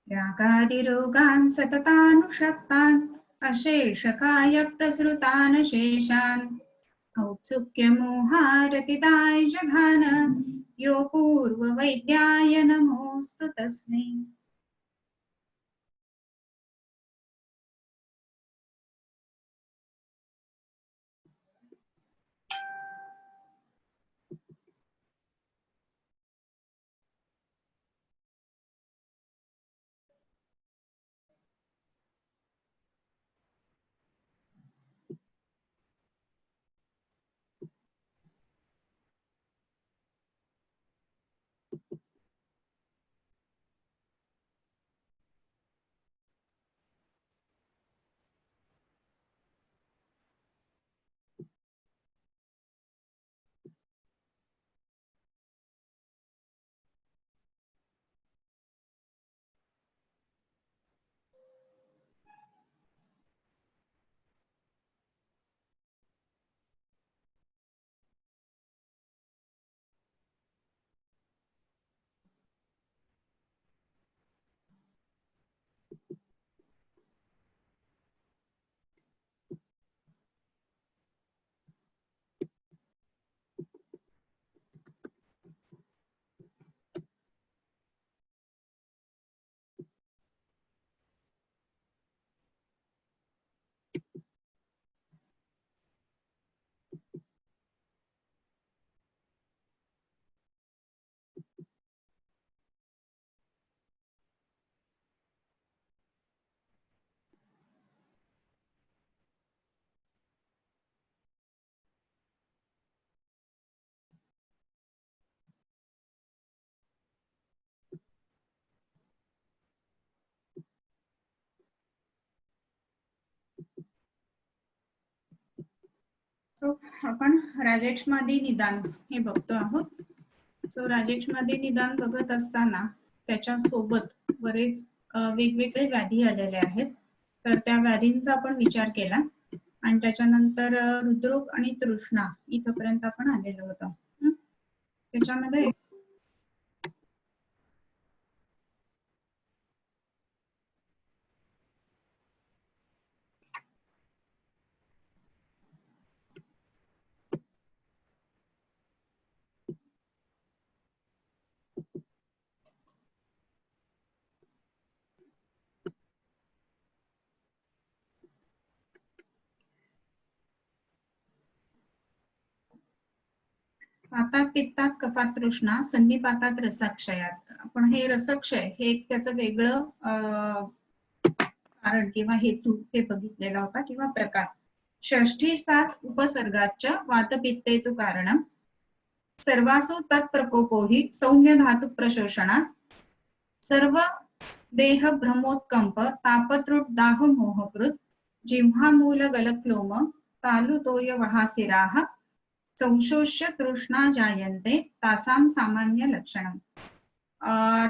रागादिरोगान् सततानुषक्तान् अशेषकाय प्रसृतान् शेषान् औत्सुक्यमोहारतिताय जघान यो पूर्ववैद्याय नमोऽस्तु तस्मै। आपण राजेशमादी निदान हे बघतो आहोत। राजेशमादी निदान बघत असताना त्याच्या सोबत बरेच वेगवेगळे व्याधी आलेले आहेत, तर त्या व्याधींचा आपण विचार केला आणि त्याच्यानंतर हृदरोग आणि तृष्णा इथपर्यंत आपण आलेलो होतो। त्याच्यामध्ये वातात पित्तात कफात तृष्णा संधिपातात रसाक्षयात। आपण हे रसक्षय हे एक त्याचं वेगळं कारण किंवा हेतू हे बघितलेला होता किंवा प्रकार। षष्ठी सात उपसर्गाच्या वातपित्ते तु कारणम सर्वासु तत्प्रकोपो हि सौम्य धातु प्रशोषणात् सर्व देह भ्रमोत्कंप तापत्रुट दाह मोहकृत जिह्वा मूल गलक्लोम तालुतोय वहासिराः संशोष्य तृष्णा जायन्ते तासाम सामान्य लक्षणम।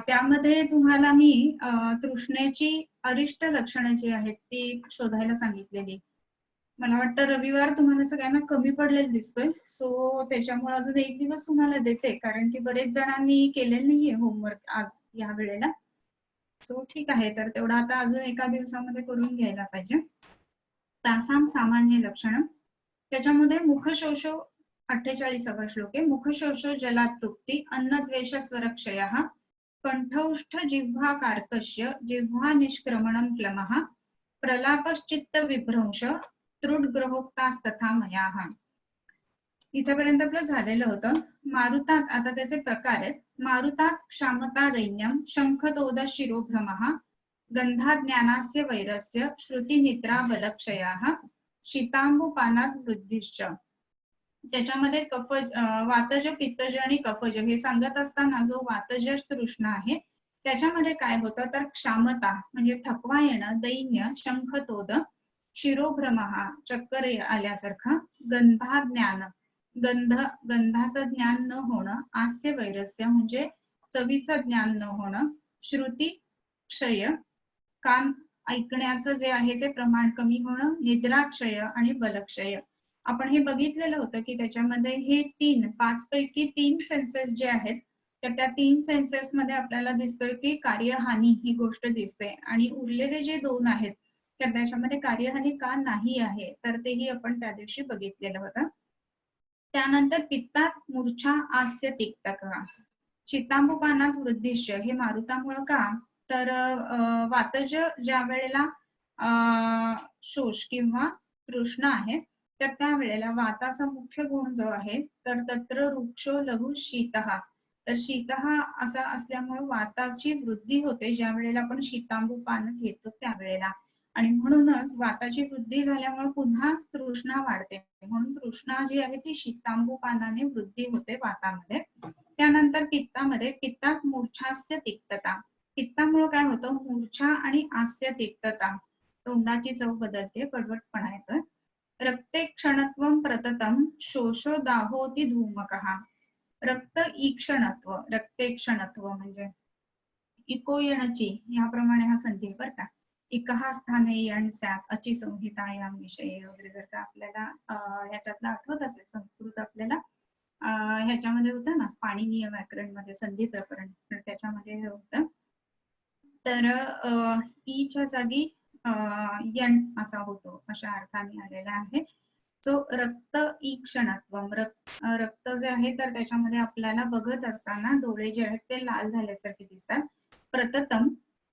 त्यामध्ये तुम्हाला मी तृष्णेची अरिष्ट लक्षणे जी आहेत ती शोधायला सांगितलेली। मला वाटतं रविवार तुम्हाला सगळ्यांना कमी पडलेला दिसतोय, सो त्याच्यामुळे अजून एक दिवस तुम्हाला देते, कारण की बरेच जणांनी केलेलं नाहीये होमवर्क आज या वेळेला। सो ठीक आहे, तर तेवढा आता अजून एका दिवसामध्ये करून घ्यायला पाहिजे। तासाम सामान्य लक्षणम त्याच्यामध्ये मुखशोषो 48वा श्लोक आहे। मुखशोषो जलातृप्ती अन्नद्वेष स्वरक्षयः कंठौष्ठ जिह्वा कार्कश्य जिह्वा निष्क्रमणं क्लमः प्रलापश्चित्त विभ्रंश त्रुटग्रहोक्तास्तथा मयाः। इथपर्यंत आपलं झालेलं होतं। मारुतात आता त्याचे प्रकार आहेत। मारुतात क्षामता दैन्यम शंखतोद शिरोभ्रमः गंधाज्ञानास्य वैरस्य श्रुतिनिद्रा बलक्षयाः शीतांबुपानात वृद्धिश्च। त्याच्यामध्ये वातज पित्तज आणि कफज हे सांगत असताना जो वातज तृष्णा आहे त्याच्यामध्ये काय होतं तर क्षामता म्हणजे थकवा येणं, दैन्य शंखतोद शिरोभ्रमः चक्कर आल्यासारखा, गंधाज्ञान गंधाचं ज्ञान न होणं, आस्य वैरस्य म्हणजे चवीचं ज्ञान न होणं, श्रुती क्षय कान ऐकण्याचं जे आहे ते प्रमाण कमी होणं, निद्राक्षय आणि बलक्षय। आपण हे बघितलेलं होतं की त्याच्यामध्ये हे 5 पैकी 3 सेन्सेस जे आहेत तर त्या 3 सेन्सेस मध्ये आपल्याला दिसतोय की कार्यहानी ही गोष्ट दिसते आणि उरलेले जे 2 आहेत तर त्याच्यामध्ये कार्यहानी का नाही आहे तर तेही आपण त्या दिवशी बघितलेलं होतं. त्यानंतर पित्तात मूर्छा आस्य तिक्तका, चितांबुपानात वृद्धिश्य हे मारुतामुळं का तर वातज ज्या वेळेला शोष किंवा तृष्ण आहे तर त्यावेळेला वाताचा मुख्य गुण जो आहे तर तत्र वृक्षो लघु शीतः, तर शीतः असा असल्यामुळे वाताची वृद्धी होते ज्या वेळेला आपण शीतांबू पान घेतो त्यावेळेला, आणि म्हणूनच वाताची वृद्धी झाल्यामुळे पुन्हा तृष्णा वाढते, म्हणून तृष्णा जी आहे ती शीतांबू पानाने वृद्धी होते वातामध्ये. त्यानंतर पित्तामध्ये पित्तात मूर्छास्य तिक्तता, पित्तामुळे काय होतं मूर्छा आणि आस्य तिक्तता, तोंडाची चव बदलते, कडवटपणा येतोय. रक्ते क्षणत्वं प्रततम शोषो दाहोती धूमकः, रक्त ईक्षणत्व, रक्ते क्षणत्व म्हणजे इको यणची याप्रमाणे हा संधी बर का, इकहा स्थाने यण स्यात् अची संहितायां विषये वगैरे जर का आपल्याला ह्याच्यातलं आठवत असेल संस्कृत आपल्याला ह्याच्यामध्ये होतं ना पाणिनीय व्याकरण मध्ये संधी प्रकरण, तर त्याच्यामध्ये हे होतं. तर ईच्या जागी यण असा होतो अशा अर्थाने आलेला आहे. सो रक्त ईक्षणत्व, रक्त जे आहे तर त्याच्यामध्ये आपल्याला बघत असताना डोळे जे आहेत ते लाल झाल्यासारखे दिसतात. प्रततम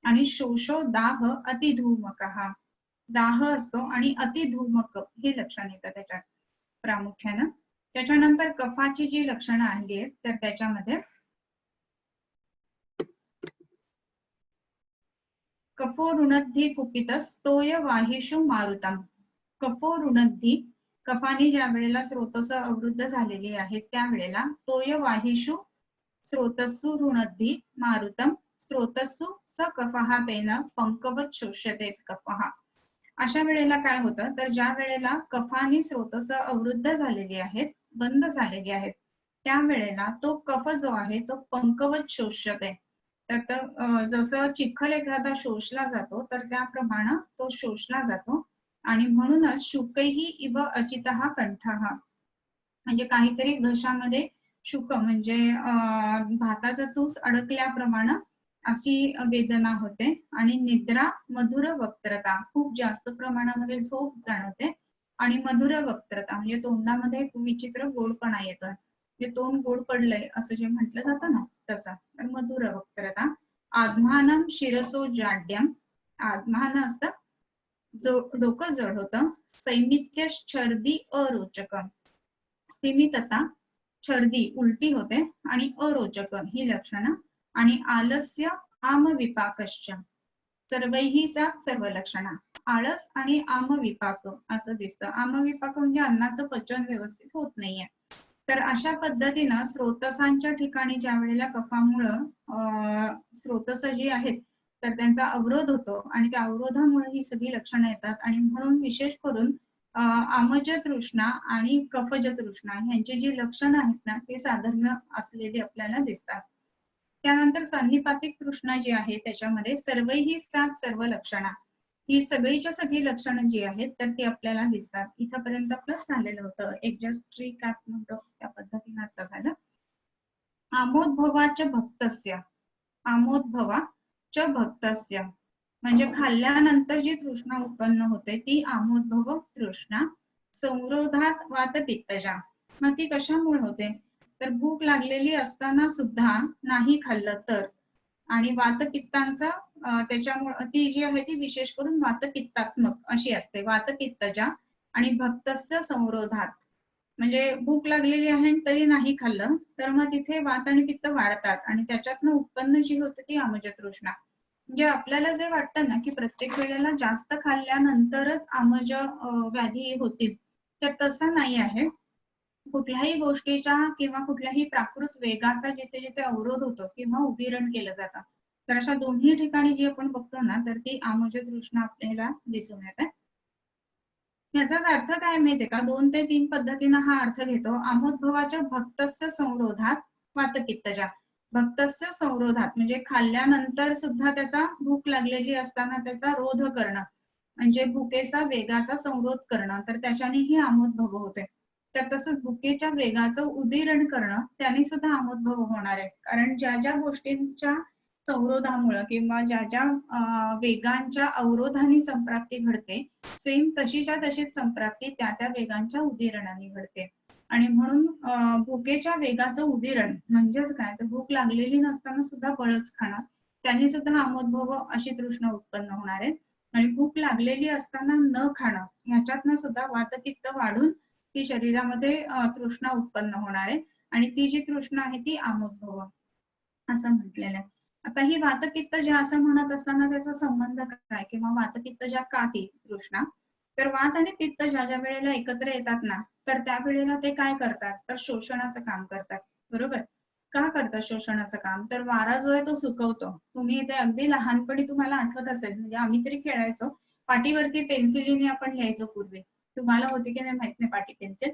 आणि शोषो दाह अतिधूमकः, दाह असतो आणि अतिधूमक हे लक्षण येतं त्याच्यात प्रामुख्यानं. त्याच्यानंतर कफाची जी लक्षणं आहेत तर त्याच्यामध्ये कफो रुणद्धी कुपितस्तोय वाहिषु मारुतम, कफो रुणद्धी, कफाने ज्या वेळेला स्रोतस अवरुद्ध झालेली आहेत त्यावेळेला तोय वाहिषु स्रोतस्सु रुणद्धी मारुतम स्रोतस्सु स कफहा तेन पंकवत शोष्यतेत कफहा. अशा वेळेला काय होतं तर ज्या वेळेला कफाने स्रोतस अवरुद्ध झालेली आहेत, बंद झालेली आहेत, त्यावेळेला तो कफ जो आहे तो पंकवत शोष्यते, तर जसं चिखल एखादा शोषला जातो तर त्याप्रमाणे तो शोषला जातो, आणि म्हणूनच शुकैही इव अचितः कंठः, म्हणजे काहीतरी घशामध्ये शुक म्हणजे भाताचा तूस अडकल्याप्रमाणे अशी वेदना होते, आणि निद्रा मधुर वक्त्रता, खूप जास्त प्रमाणामध्ये झोप जाणवते, आणि मधुर वक्त्रता म्हणजे तोंडामध्ये एक विचित्र गोडपणा येतोय, जे तोंड गोड पडलंय असं जे म्हटलं जातं ना तसा, तर मधुर वक्त्रता. आत्मानं शिरसो जाड्यम, आत्मान असतं डोकं जड होतं. सैमित्य छर्दी अरोचक, स्थिमितता छर्दी उलटी होते आणि अरोचक ही लक्षणं, आणि आलस्य आम विपाकश्च, सर्वैहीचा सर्व लक्षणा, आळस आणि आमविपाक असं दिसतं. आमविपाक म्हणजे अन्नाचं पचन व्यवस्थित होत नाहीये. तर अशा पद्धतीनं स्रोतसांच्या ठिकाणी ज्या वेळेला कफामुळं स्रोतस जी आहेत तर त्यांचा अवरोध होतो आणि त्या अवरोधामुळे ही सगळी लक्षणं येतात, आणि म्हणून विशेष करून आमज तृष्णा आणि कफज तृष्णा यांची जी लक्षणं आहेत ना ते साधर्म्य असलेली आपल्याला दिसतात. त्यानंतर संधिपातिक तृष्णा जी आहे त्याच्यामध्ये सर्वही सात सर्व लक्षणा, ही सगळीच्या सगळी लक्षणं जी आहेत तर ती आपल्याला दिसतात. इथपर्यंत प्लस झालेलं होतं, एक जस्ट रिकॅप म्हणतो त्या पद्धतीने आता झालं. आमोद्भवाच भक्तस्य, आमोद्भवा च भक्तस्य म्हणजे खाल्ल्यानंतर जी तृष्णा उत्पन्न होते ती आमोद्भव तृष्णा. संरोधात वातपित्तजा, मग ती कशामुळे होते तर भूक लागलेली असताना सुद्धा नाही खाल्लं तर, आणि वातपित्तांचा त्याच्यामुळे ती जी आहे ती विशेष करून वातपित्तात्मक अशी असते वातपित्तजा. आणि भक्तस्य संरोधात म्हणजे भूक लागलेली आहे तरी नाही खाल्लं तर मग तिथे वात आणि पित्त वाढतात, आणि त्याच्यातनं उत्पन्न जी होते ती आमज तृष्णा. म्हणजे आपल्याला जे वाटतं ना की प्रत्येक वेळेला जास्त खाल्ल्यानंतरच आमज व्याधी होतील, तर तसं नाही आहे. कुठल्याही गोष्टीच्या किंवा कुठल्याही प्राकृत वेगाचा जिथे जिथे अवरोध होतो किंवा उदीरण केलं जातं तर अशा दोन्ही ठिकाणी जी आपण बघतो ना तर ती आमज तृष्णा आपल्याला दिसून येते. याचाच अर्थ काय माहितीये का, 2 ते 3 पद्धतीने हा अर्थ घेतो. आमोद्भवाच्या भक्तस्य संरोधात वातपित्तजा, भक्तस्य संरोधात म्हणजे खाल्ल्यानंतर सुद्धा त्याचा भूक लागलेली असताना त्याचा रोध करणं म्हणजे भुकेचा वेगाचा संरोध करणं, तर त्याच्यानेही आमोद्भव होते. तर तसंच भुकेच्या वेगाचं उदीरण करणं त्याने सुद्धा आमोदभव होणार आहे. कारण ज्या ज्या गोष्टींच्या संरोधामुळे किंवा ज्या ज्या वेगांच्या अवरोधाने संप्राप्ती घडते, सेम तशीच्या तशीच संप्राप्ती त्या त्या वेगांच्या उदीरणाने घडते. आणि म्हणून भुकेच्या वेगाचं उदीरण म्हणजेच काय, तर भूक लागलेली नसताना सुद्धा बळच खाणं, त्याने सुद्धा आमोदभव अशी तृष्णा उत्पन्न होणार आहे. आणि भूक लागलेली असताना न खाणं ह्याच्यातनं सुद्धा वातपित्त वाढून ती शरीरामध्ये तृष्णा उत्पन्न होणार आहे. आणि ती जी तृष्णा आहे ती आमोदभव असं म्हटलेलं आहे. आता ही वातपित्त ज्या असं म्हणत असताना त्याचा संबंध काय, किंवा वातपित्त ज्या का ती तृष्णा, तर वात आणि पित्त ज्या ज्या वेळेला एकत्र येतात ना, तर त्या वेळेला ते काय करतात, तर शोषणाचं काम करतात. बरोबर? का करतात शोषणाचं काम, तर वारा जो आहे तो सुकवतो. तुम्ही ते अगदी लहानपणी तुम्हाला आठवत असेल, म्हणजे आम्ही तरी खेळायचो, पाटीवरती पेन्सिलीने आपण लिहायचो पूर्वी. तुम्हाला होती की नाही माहित नाही पाटी पेन्सिल.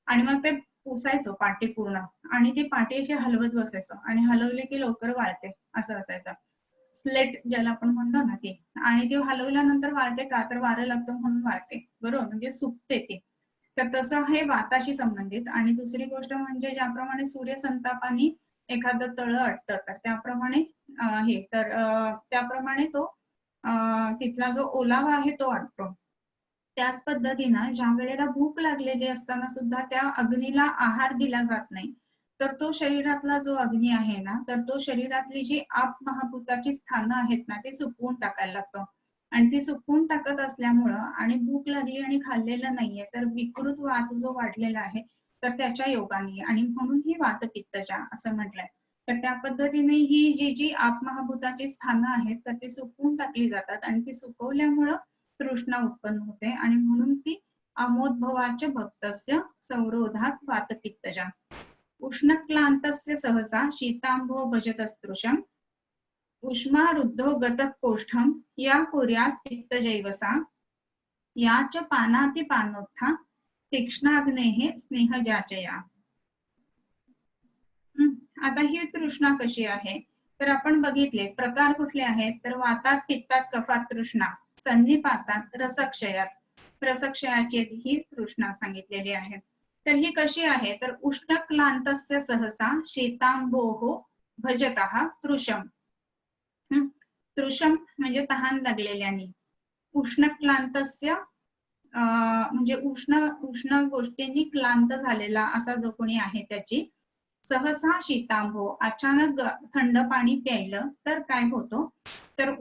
आणि मग ते पुसायचो पाटी पूर्ण, आणि ती पाटी अशी हलवत बसायचो, आणि हलवली की लवकर वाळते असं असायचं. स्लेट ज्याला आपण म्हणतो ना ते. आणि ती हलवल्यानंतर वाळते का, तर वारं लागतं म्हणून वाळते. बरोबर? म्हणजे सुकते ती. तर तसं हे वाताशी संबंधित. आणि दुसरी गोष्ट म्हणजे ज्याप्रमाणे सूर्यसंतापाने एखादं तळ अटतं, तर त्याप्रमाणे त्याप्रमाणे तो तिथला जो ओलावा आहे तो आटतो. त्याच पद्धतीनं ज्या वेळेला भूक लागलेली असताना सुद्धा त्या अग्नीला आहार दिला जात नाही, तर तो शरीरातला जो अग्नी आहे ना, तर तो शरीरातली जी आप महाभूताची स्थानं आहेत ना, ते सुकवून टाकायला लागतो. आणि ती सुकवून टाकत असल्यामुळं, आणि भूक लागली आणि खाल्लेलं नाहीये, तर विकृत वात जो वाढलेला आहे, तर त्याच्या योगाने, आणि म्हणून ही वातपित्तजा असं म्हटलंय. तर त्या पद्धतीने ही जी जी आप महाभूताची स्थानं आहेत, तर ती सुकवून टाकली जातात, आणि ती सुकवल्यामुळं तृष्णा उत्पन्न होते. आणि म्हणून ती आमोदभवाच्या भक्तस्य संरोधात वातपित्तजा. उष्णक्लान्तस्य सहसा शीतांभो भजतस्पृशम् उष्मारुद्धो गतः कोष्ठम् या कुर्यात् पित्तजैवसा या च पानातिपानोत्था तीक्ष्णाग्नेः स्नेहजाचया. आता ही तृष्णा कशी आहे, तर आपण बघितले प्रकार कुठले आहेत, तर वातात, पित्तात, कफात तृष्णा, संधिपातात, रसक्षयात रसक्षयाची ही तृष्णा सांगितलेली आहे. तर ही कशी आहे, तर उष्णक्लान्तस्य सहसा शीतांभोः भजतः तृषम. तृषम म्हणजे तहान लागलेल्याने. उष्णक्लान्तस्य म्हणजे उष्ण उष्ण गोष्टींनी क्लांत झालेला असा जो कोणी आहे त्याची. सहसा शीतांभो, अचानक थंड पाणी प्यायलं तर काय होतो, तर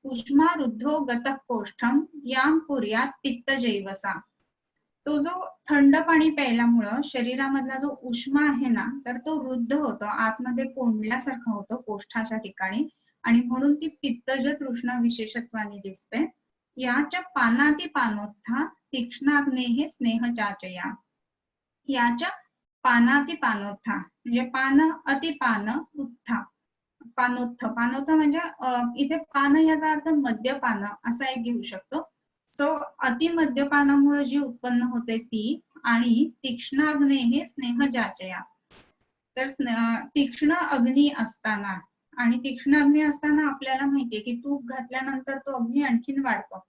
उष्मारुद्धो गतः कोष्ठम याम कुर्यात पित्तजैवसा. तो जो थंड पाणी प्यायल्यामुळं शरीरामधला जो उष्मा आहे ना, तर तो रुद्ध होतो, आतमध्ये कोंडल्यासारखा होतो कोष्ठाच्या ठिकाणी, आणि म्हणून ती पित्तज तृष्णा विशेषत्वाने दिसते. याच्या पानाती पानोत्था तीक्ष्णाग्नेः स्नेहचाचया. याच्या पानाती पानोत्था म्हणजे पान अतिपान उत्था, पानोत्थ म्हणजे इथे पान याचा अर्थ मद्यपान असा एक घेऊ शकतो. सो अतिमद्यपानामुळे जी उत्पन्न होते ती, आणि तीक्ष्णाग्नेः स्नेहजाचया. तर तीक्ष्ण अग्नी असताना, आणि तीक्ष्ण अग्नी असताना आपल्याला माहितीये की तूप घातल्यानंतर तो अग्नी आणखीन वाढतो.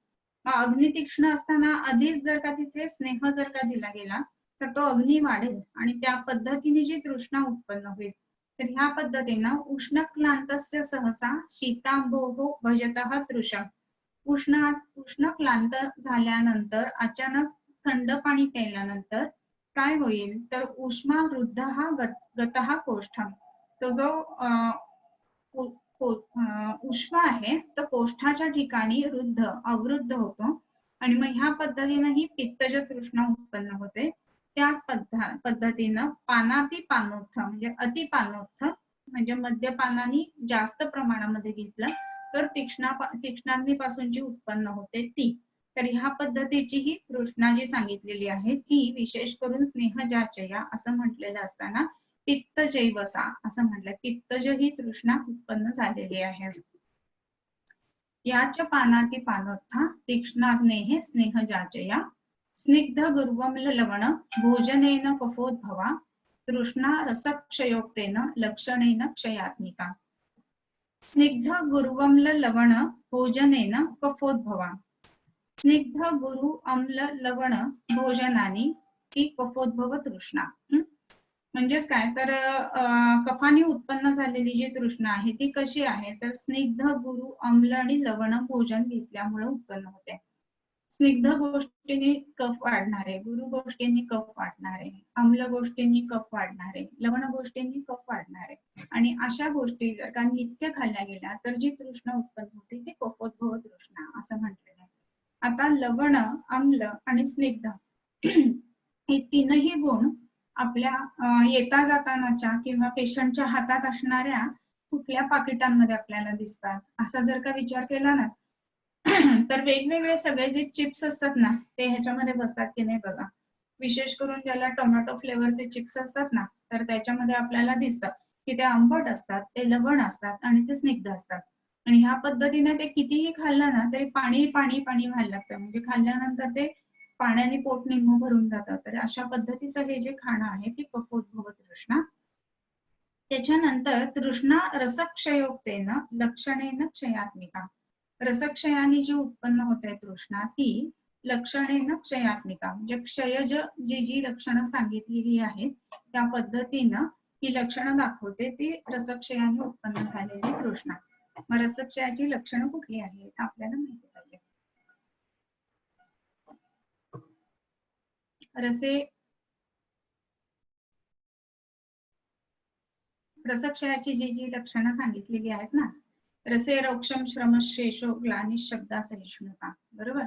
मग अग्नी तीक्ष्ण असताना आधीच जर का तिथे स्नेह जर का दिला गेला, तर तो अग्नी वाढेल, आणि त्या पद्धतीने जी तृष्णा उत्पन्न होईल. तर ह्या पद्धतीनं उष्णक्लान्तस्य सहसा शीतांभोः भजतः तृषा. उष्ण क्लांत झाल्यानंतर अचानक थंड पाणी प्यायल्यानंतर काय होईल, तर उष्मावृद्ध हा गतः कोष्ठम. तो जो उष्मा आहे तो कोष्ठाच्या ठिकाणी अवृद्ध होतो, आणि मग ह्या पद्धतीनं ही पित्तज तृष्णा उत्पन्न होते. त्याच पद्धतीनं पानाती पानोत्थ म्हणजे अतिपानोत्थ म्हणजे मद्यपानाने जास्त प्रमाणामध्ये घेतलं तर तीक्ष्णाग्नीपासून जी उत्पन्न होते ती. तर ह्या पद्धतीची ही तृष्णा जी सांगितलेली आहे ती विशेष करून स्नेहजाचया असं म्हटलेलं असताना पित्तजैवसा असं म्हटलंय. पित्तज ही तृष्णा उत्पन्न झालेली आहे. याच पानाती पानोत्था तीक्ष्णाग्नेः स्नेहजाचया. स्निग्ध गुर्वम्ल लवण भोजनेन कफोद्भवा तृष्णा रसक्षयोक्तेन लक्षणेन क्षयात्मिका. स्निग्ध गुरुवम्ल लवण भोजनेन कफोद्भवा. स्निग्ध गुरु अम्ल लवण भोजनानि ती कफोद्भव तृष्णा. म्हणजेच काय तर कफाने उत्पन्न झालेली जी तृष्णा आहे ती कशी आहे तर स्निग्ध, गुरु, अम्ल आणि लवण भोजन घेतल्यामुळे उत्पन्न होते. स्निग्ध गोष्टींनी कफ वाढणारे, गुरु गोष्टींनी कफ वाढणारे, अम्ल गोष्टींनी कफ वाढणारे, लवण गोष्टींनी कफ वाढणारे आणि अशा गोष्टी जर का नित्य खाल्ल्या गेल्या तर जी तृष्णा उत्पन्न होते ती कफोद्भव तृष्णा असं म्हटलेलं आहे. आता लवण, अम्ल आणि स्निग्ध हे तीनही गुण आपल्या येता जातानाच्या किंवा पेशंटच्या हातात असणाऱ्या कुठल्या पाकिटांमध्ये आपल्याला दिसतात असा जर का विचार केला ना तर वेगवेगळे सगळे जे चिप्स असतात ना ते ह्याच्यामध्ये बसतात की नाही बघा. विशेष करून ज्याला टोमॅटो फ्लेवरचे चिप्स असतात ना तर त्याच्यामध्ये आपल्याला दिसतं की ते आंबट असतात, ते लवण असतात आणि ते स्निग्ध असतात. आणि ह्या पद्धतीने ते कितीही खाल्लं ना तरी पाणी पाणी पाणी व्हायला लागतं. म्हणजे खाल्ल्यानंतर ते पाण्याने पोट निम्म भरून जातं. तर अशा पद्धतीचं हे जे खाणं आहे ती कफोद्भव तृष्णा. त्याच्यानंतर तृष्णा रसक्षयोक्तेन लक्षणेन क्षयात्मिका. रसक्षयाने जी उत्पन्न होते तृष्णा ती लक्षणेन क्षयात्मिका म्हणजे क्षयज जी लक्षणं सांगितलेली आहेत त्या पद्धतीनं ही लक्षणं दाखवते ती रसक्षयाने उत्पन्न झालेली तृष्णा. मग रसक्षयाची लक्षणं कुठली आहेत आपल्याला माहिती पाहिजे. रसक्षयाची जी लक्षणं सांगितलेली आहेत ना रसे रोक्षम श्रम शेषो ग्लानी शब्दा सहिष्णुता. बरोबर.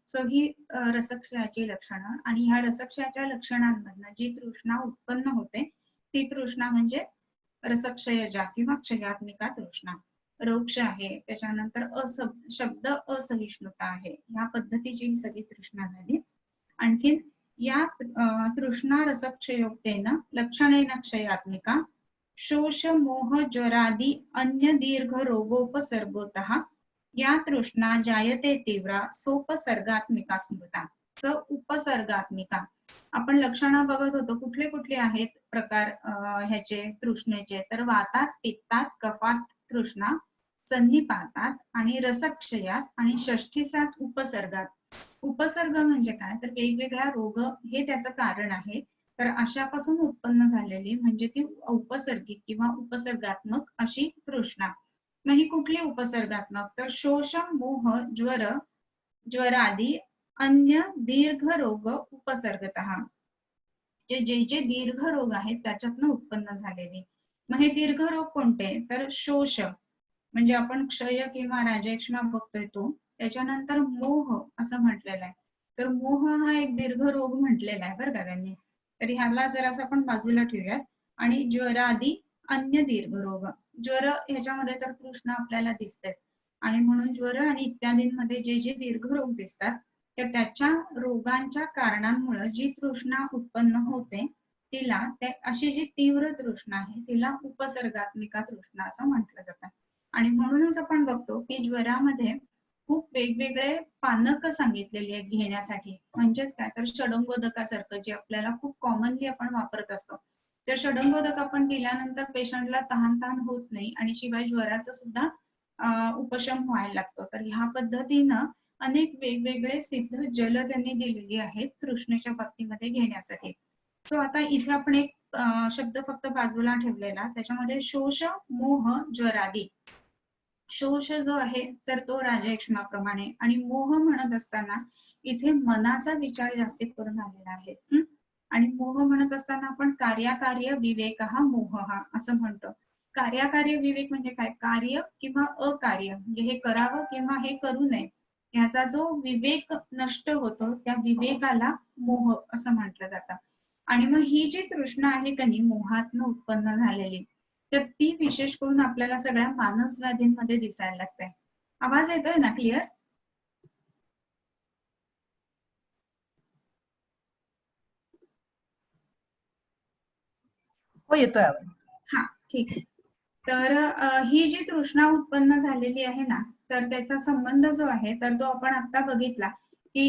सो ही रसक्षयाची लक्षणं आणि ह्या रसक्षयाच्या लक्षणांमधनं जी तृष्णा उत्पन्न होते ती तृष्णा म्हणजे रसक्षयजा किंवा क्षयात्मिका तृष्णा. रोक्ष आहे, त्याच्यानंतर शब्द असहिष्णुता आहे, ह्या पद्धतीची ही सगळी तृष्णा झाली. आणखीन या तृष्णा रसक्षयोक्तेन लक्षणेन क्षयात्मिका शोष मोह ज्वरादि अन्य दीर्घ रोगोपसर्गोतः या तृष्णा जायते तीव्रा सोपसर्गात्मिका स्मृता. उपसर्गात्मिका आपण लक्षणं बघत होतो कुठले कुठले आहेत प्रकार ह्याचे तृष्णेचे तर वातात, पित्तात, कफात तृष्णा, संधिपातात आणि रसक्षयात आणि षष्ठीसात उपसर्गात. उपसर्ग म्हणजे काय तर वेगवेगळ्या रोग हे त्याचं कारण आहे. तर अशापासून उत्पन्न झालेली म्हणजे ती औपसर्गिक किंवा उपसर्गात्मक अशी तृष्णा. मग ही कुठली उपसर्गात्मक तर शोष, मोह, ज्वरादी अन्य दीर्घ रोग उपसर्गतः. जे जे दीर्घ रोग आहेत त्याच्यातनं उत्पन्न झालेली. मग हे दीर्घ रोग कोणते तर शोष म्हणजे आपण क्षय किंवा राजयक्ष्मा बघतोय तो. त्याच्यानंतर मोह असं म्हटलेलं आहे. तर मोह हा एक दीर्घ रोग म्हटलेला आहे बरं का त्यांनी. तर ह्याला जरासं आपण बाजूला ठेवूयात. आणि ज्वरादी अन्य दीर्घ रोग. ज्वर ह्याच्यामध्ये तर तृष्णा आपल्याला दिसते आणि म्हणून ज्वर आणि इत्यादींमध्ये जे जे दीर्घ रोग दिसतात तर त्याच्या रोगांच्या कारणांमुळे जी तृष्णा उत्पन्न होते तिला अशी जी तीव्र तृष्णा आहे तिला उपसर्गात्मिका तृष्णा असं म्हटलं जातं. आणि म्हणूनच आपण बघतो की ज्वरामध्ये खूप वेगवेगळे पानक सांगितलेली आहेत घेण्यासाठी. म्हणजेच काय तर षडंगोदकासारखं जे आपल्याला खूप कॉमनली आपण वापरत असतो. तर षडंगोदक आपण दिल्यानंतर पेशंटला तहान होत नाही आणि शिवाय ज्वराचा सुद्धा उपशम व्हायला लागतो. तर ह्या पद्धतीनं अनेक वेगवेगळे सिद्ध जल त्यांनी दिलेली आहेत तृष्णेच्या बाबतीमध्ये घेण्यासाठी. सो आता इथे आपण एक शब्द फक्त बाजूला ठेवलेला त्याच्यामध्ये शोष, मोह, ज्वरादी. शोष जो आहे तर तो राजयक्ष्माप्रमाणे आणि मोह म्हणत असताना इथे मनाचा विचार जास्त करून आलेला आहे. आणि मोह म्हणत असताना आपण कार्याकार्य विवेक हा मोह हा असं म्हणतो. कार्याकार्य विवेक म्हणजे काय कार्य किंवा अकार्य म्हणजे हे करावं किंवा हे करू नये ह्याचा जो विवेक नष्ट होतो त्या विवेकाला मोह असं म्हटलं जातं. आणि मग ही जी तृष्णा आहे का नाही मोहातनं उत्पन्न झालेली तर ती विशेष करून आपल्याला सगळ्या मानस व्याधींमध्ये दिसायला लागते. आवाज येतोय ना क्लिअर? हो येतोय आवाज. हा ठीक आहे. तर ही जी तृष्णा उत्पन्न झालेली आहे ना तर त्याचा संबंध जो आहे तर तो आपण आता बघितला की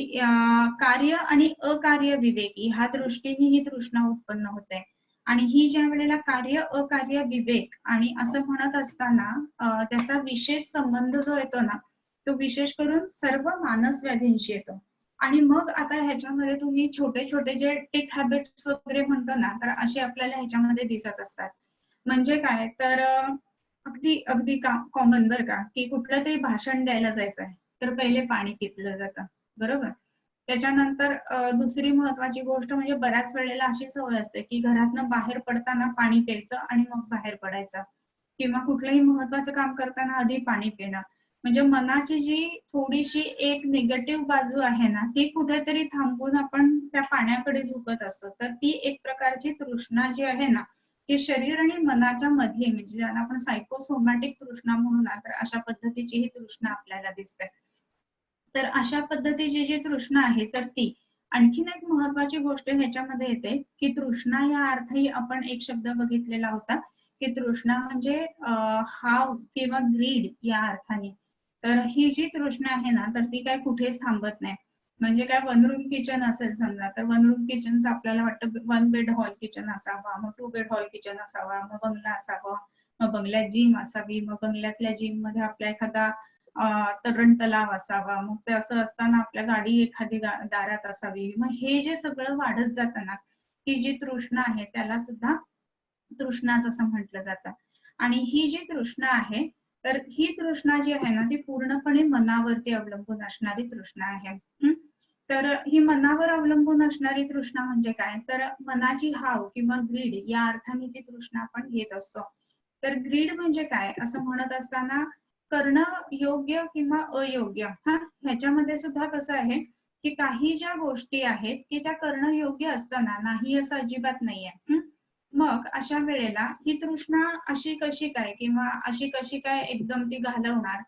कार्य आणि अकार्य विवेकी ह्या दृष्टीने ही तृष्णा उत्पन्न होते. आणि ही ज्या वेळेला कार्य अकार्य विवेक आणि असं म्हणत असताना त्याचा विशेष संबंध जो येतो ना तो विशेष करून सर्व मानस व्याधींशी येतो. आणि मग आता ह्याच्यामध्ये तुम्ही छोटे छोटे जे टिक हॅबिट्स वगैरे म्हणतो ना, तर असे आपल्याला ह्याच्यामध्ये दिसत असतात. म्हणजे काय तर अगदी अगदी कॉमन बरं का, की कुठलं तरी भाषण द्यायला जायचं आहे, तर पहिले पाणी पितलं जातं, बरोबर. त्याच्यानंतर दुसरी महत्वाची गोष्ट म्हणजे बऱ्याच वेळेला अशी सवय असते की घरातनं बाहेर पडताना पाणी प्यायचं आणि मग बाहेर पडायचं, किंवा कुठलंही महत्वाचं काम करताना आधी पाणी पिणं. म्हणजे मनाची जी थोडीशी एक निगेटिव्ह बाजू आहे ना, ती कुठेतरी थांबवून आपण त्या पाण्याकडे झुकत असतो. तर ती एक प्रकारची तृष्णा जी आहे ना, ती शरीर आणि मनाच्या मध्ये, म्हणजे ज्याला आपण सायकोसोमॅटिक तृष्णा म्हणू ना, तर अशा पद्धतीची ही तृष्णा आपल्याला दिसते. तर अशा पद्धतीची जी तृष्णा आहे तर ती. आणखीन एक महत्वाची गोष्ट ह्याच्यामध्ये येते की तृष्णा या अर्थही आपण एक शब्द बघितलेला होता की तृष्णा म्हणजे हाव किंवा ग्रीड या अर्थाने. तर ही जी तृष्णा आहे ना, तर ती काय कुठेच थांबत नाही. म्हणजे काय, वन रूम किचन असेल समजा, तर वन रूम किचनचं आपल्याला वाटतं वन बेड हॉल किचन असावा, मग टू बेड हॉल किचन असावा, मग बंगला असावा, मग बंगल्यात जिम असावी, मग बंगल्यातल्या जिम मध्ये आपल्या एखादा तरण तलाव असावा, मग ते असं असताना आपल्या गाडी एखादी दारात असावी. मग हे जे सगळं वाढत जातं ना, ती जी तृष्णा आहे त्याला सुद्धा तृष्णाच असं म्हटलं जातं. आणि ही जी तृष्णा आहे, तर ही तृष्णा जी आहे ना, ती पूर्णपणे मनावरती अवलंबून असणारी तृष्णा आहे. तर ही मनावर अवलंबून असणारी तृष्णा म्हणजे काय, तर मनाची हाव किंवा ग्रीड या अर्थाने ती तृष्णा आपण घेत असतो. तर ग्रीड म्हणजे काय असं म्हणत असताना करणं योग्य किंवा अयोग्य, ह्याच्यामध्ये सुद्धा कसं आहे की काही ज्या गोष्टी आहेत की त्या करणं योग्य असताना नाही असं अजिबात नाहीये. मग अशा वेळेला ही तृष्णा अशी कशी काय किंवा अशी कशी काय एकदम ती घालवणार,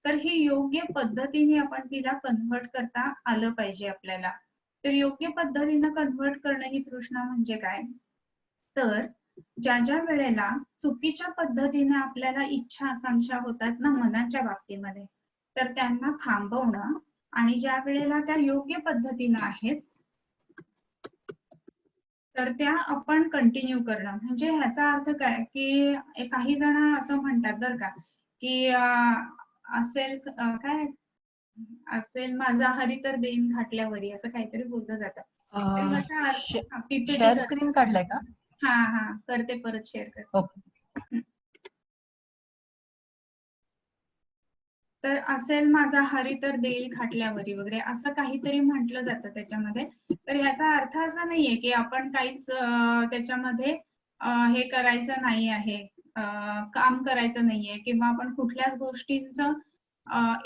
तर ही योग्य पद्धतीने आपण तिला कन्व्हर्ट करता आलं पाहिजे आपल्याला. तर योग्य पद्धतीनं कन्व्हर्ट करणं ही तृष्णा म्हणजे काय, तर ज्या ज्या वेळेला चुकीच्या पद्धतीने आपल्याला इच्छा आकांक्षा होतात ना मनाच्या बाबतीमध्ये, तर त्यांना थांबवणं, आणि ज्या वेळेला त्या योग्य पद्धतीनं आहेत तर त्या आपण कंटिन्यू करणं. म्हणजे ह्याचा अर्थ काय की काही जण असं म्हणतात बरं का की असेल काय असेल माझा हरी तर देईन घाटल्यावरी, असं काहीतरी बोललं जातं. तर ह्याचा अर्थ पीपीटी शेअर स्क्रीन काढलाय का? हा करते, परत शेअर करते. ओके. तर असेल माझा हरी तर देईल खाटल्यावरी वगैरे असं काहीतरी म्हटलं जातं त्याच्यामध्ये. तर ह्याचा अर्थ असा नाहीये की आपण काहीच त्याच्यामध्ये हे करायचं नाही आहे, काम करायचं नाहीये, किंवा आपण कुठल्याच गोष्टींचं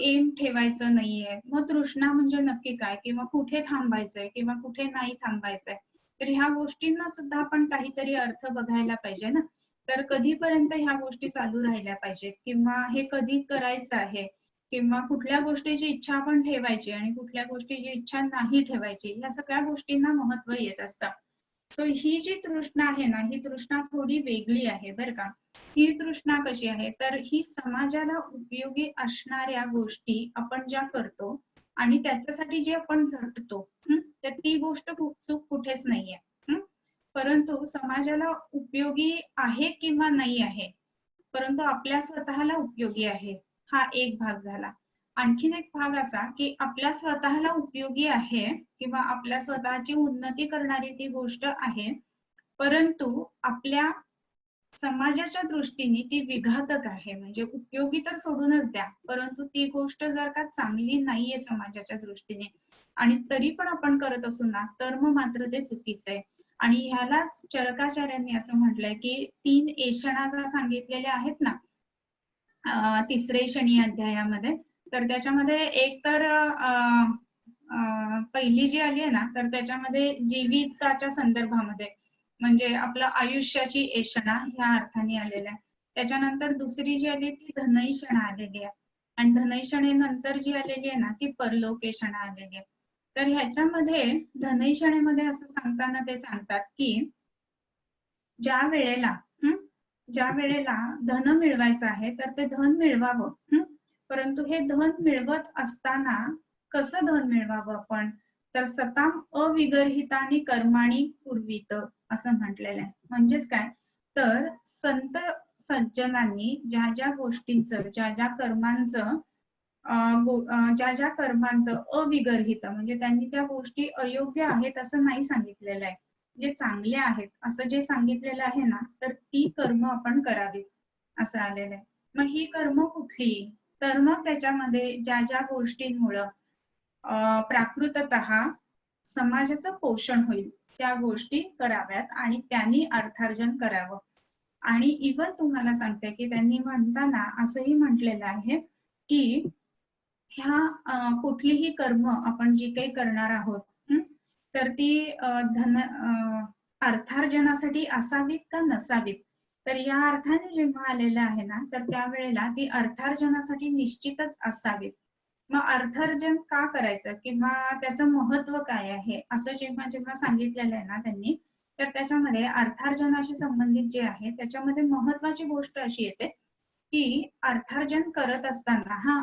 एम ठेवायचं नाहीये. मग तृष्णा म्हणजे नक्की काय, किंवा कुठे थांबायचंय किंवा कुठे नाही थांबायचंय, तर ह्या गोष्टींना सुद्धा आपण काहीतरी अर्थ बघायला पाहिजे ना. तर कधीपर्यंत ह्या गोष्टी चालू राहिल्या पाहिजेत, किंवा हे कधी करायचं आहे, किंवा कुठल्या गोष्टीची इच्छा आपण ठेवायची आणि कुठल्या गोष्टीची इच्छा नाही ठेवायची, या सगळ्या गोष्टींना महत्व येत असतं. सो ही जी तृष्णा आहे ना, ही तृष्णा थोडी वेगळी आहे बरं का. ही तृष्णा कशी आहे, तर ही समाजाला उपयोगी असणाऱ्या गोष्टी आपण ज्या करतो आणि त्याच्यासाठी जे आपण झटतो, तर ती गोष्ट चूक कुठेच नाहीये. परंतु समाजाला उपयोगी आहे किंवा नाही आहे, परंतु आपल्या स्वतःला उपयोगी आहे, हा एक भाग झाला. आणखीन एक भाग असा की आपल्या स्वतःला उपयोगी आहे किंवा आपल्या स्वतःची उन्नती करणारी ती गोष्ट आहे, परंतु आपल्या समाजाच्या दृष्टीने ती विघातक आहे. म्हणजे उपयोगी तर सोडूनच द्या, परंतु ती गोष्ट जर का चांगली नाहीये समाजाच्या दृष्टीने आणि तरी पण आपण करत असू ना, तर मग मात्र ते चुकीचं आहे. आणि ह्यालाच चरकाचार्यांनी असं म्हटलंय की 3 एषणा ज्या सांगितलेल्या आहेत ना तिसरे शनी अध्यायामध्ये, तर त्याच्यामध्ये एक तर पहिली जी आली आहे ना, तर त्याच्यामध्ये जीविताच्या संदर्भामध्ये, म्हणजे आपलं आयुष्याची एषणा ह्या अर्थाने आलेल्या आहे. त्याच्यानंतर दुसरी जी आली ती धनैषणा आलेली आहे, आणि धनैषणेनंतर जी आलेली आहे ना ती परलोकेषणा आलेली आहे. तर ह्याच्यामध्ये धनैषणेमध्ये असं सांगताना ते सांगतात की ज्या वेळेला ज्या वेळेला धन मिळवायचं आहे तर ते धन मिळवावं, परंतु हे धन मिळवत असताना कसं धन मिळवावं आपण, तर सताम अविगर्हितानी कर्माणी पूर्वित असं म्हटलेलं आहे. म्हणजेच काय, तर संत सज्जनांनी ज्या ज्या गोष्टींचं ज्या ज्या कर्मांचं ज्या ज्या कर्मांचं अविगर्हित म्हणजे त्यांनी त्या गोष्टी अयोग्य आहेत असं नाही सांगितलेलं आहे, जे चांगले आहेत असं जे सांगितलेलं आहे ना, तर ती कर्म आपण करावीत असं आलेलं आहे. मग ही कर्म कुठली? तर मग त्याच्यामध्ये ज्या ज्या गोष्टींमुळं प्राकृततः समाजाचं पोषण होईल त्या गोष्टी कराव्यात आणि त्यांनी अर्थार्जन करावं. आणि इव्हन तुम्हाला सांगते की त्यांनी म्हणताना असंही म्हटलेलं आहे की ह्या कुठलीही कर्म आपण जी काही करणार आहोत, तर ती अर्थार्जनासाठी असावीत का नसावीत. तर या अर्थाने जेव्हा आलेलं आहे ना, तर त्यावेळेला ती अर्थार्जनासाठी निश्चितच असावीत. मग अर्थार्जन का करायचं किंवा त्याचं महत्व काय आहे असं जेव्हा जेव्हा सांगितलेलं आहे ना त्यांनी, तर त्याच्यामध्ये अर्थार्जनाशी संबंधित जे आहे त्याच्यामध्ये महत्वाची गोष्ट अशी येते की अर्थार्जन करत असताना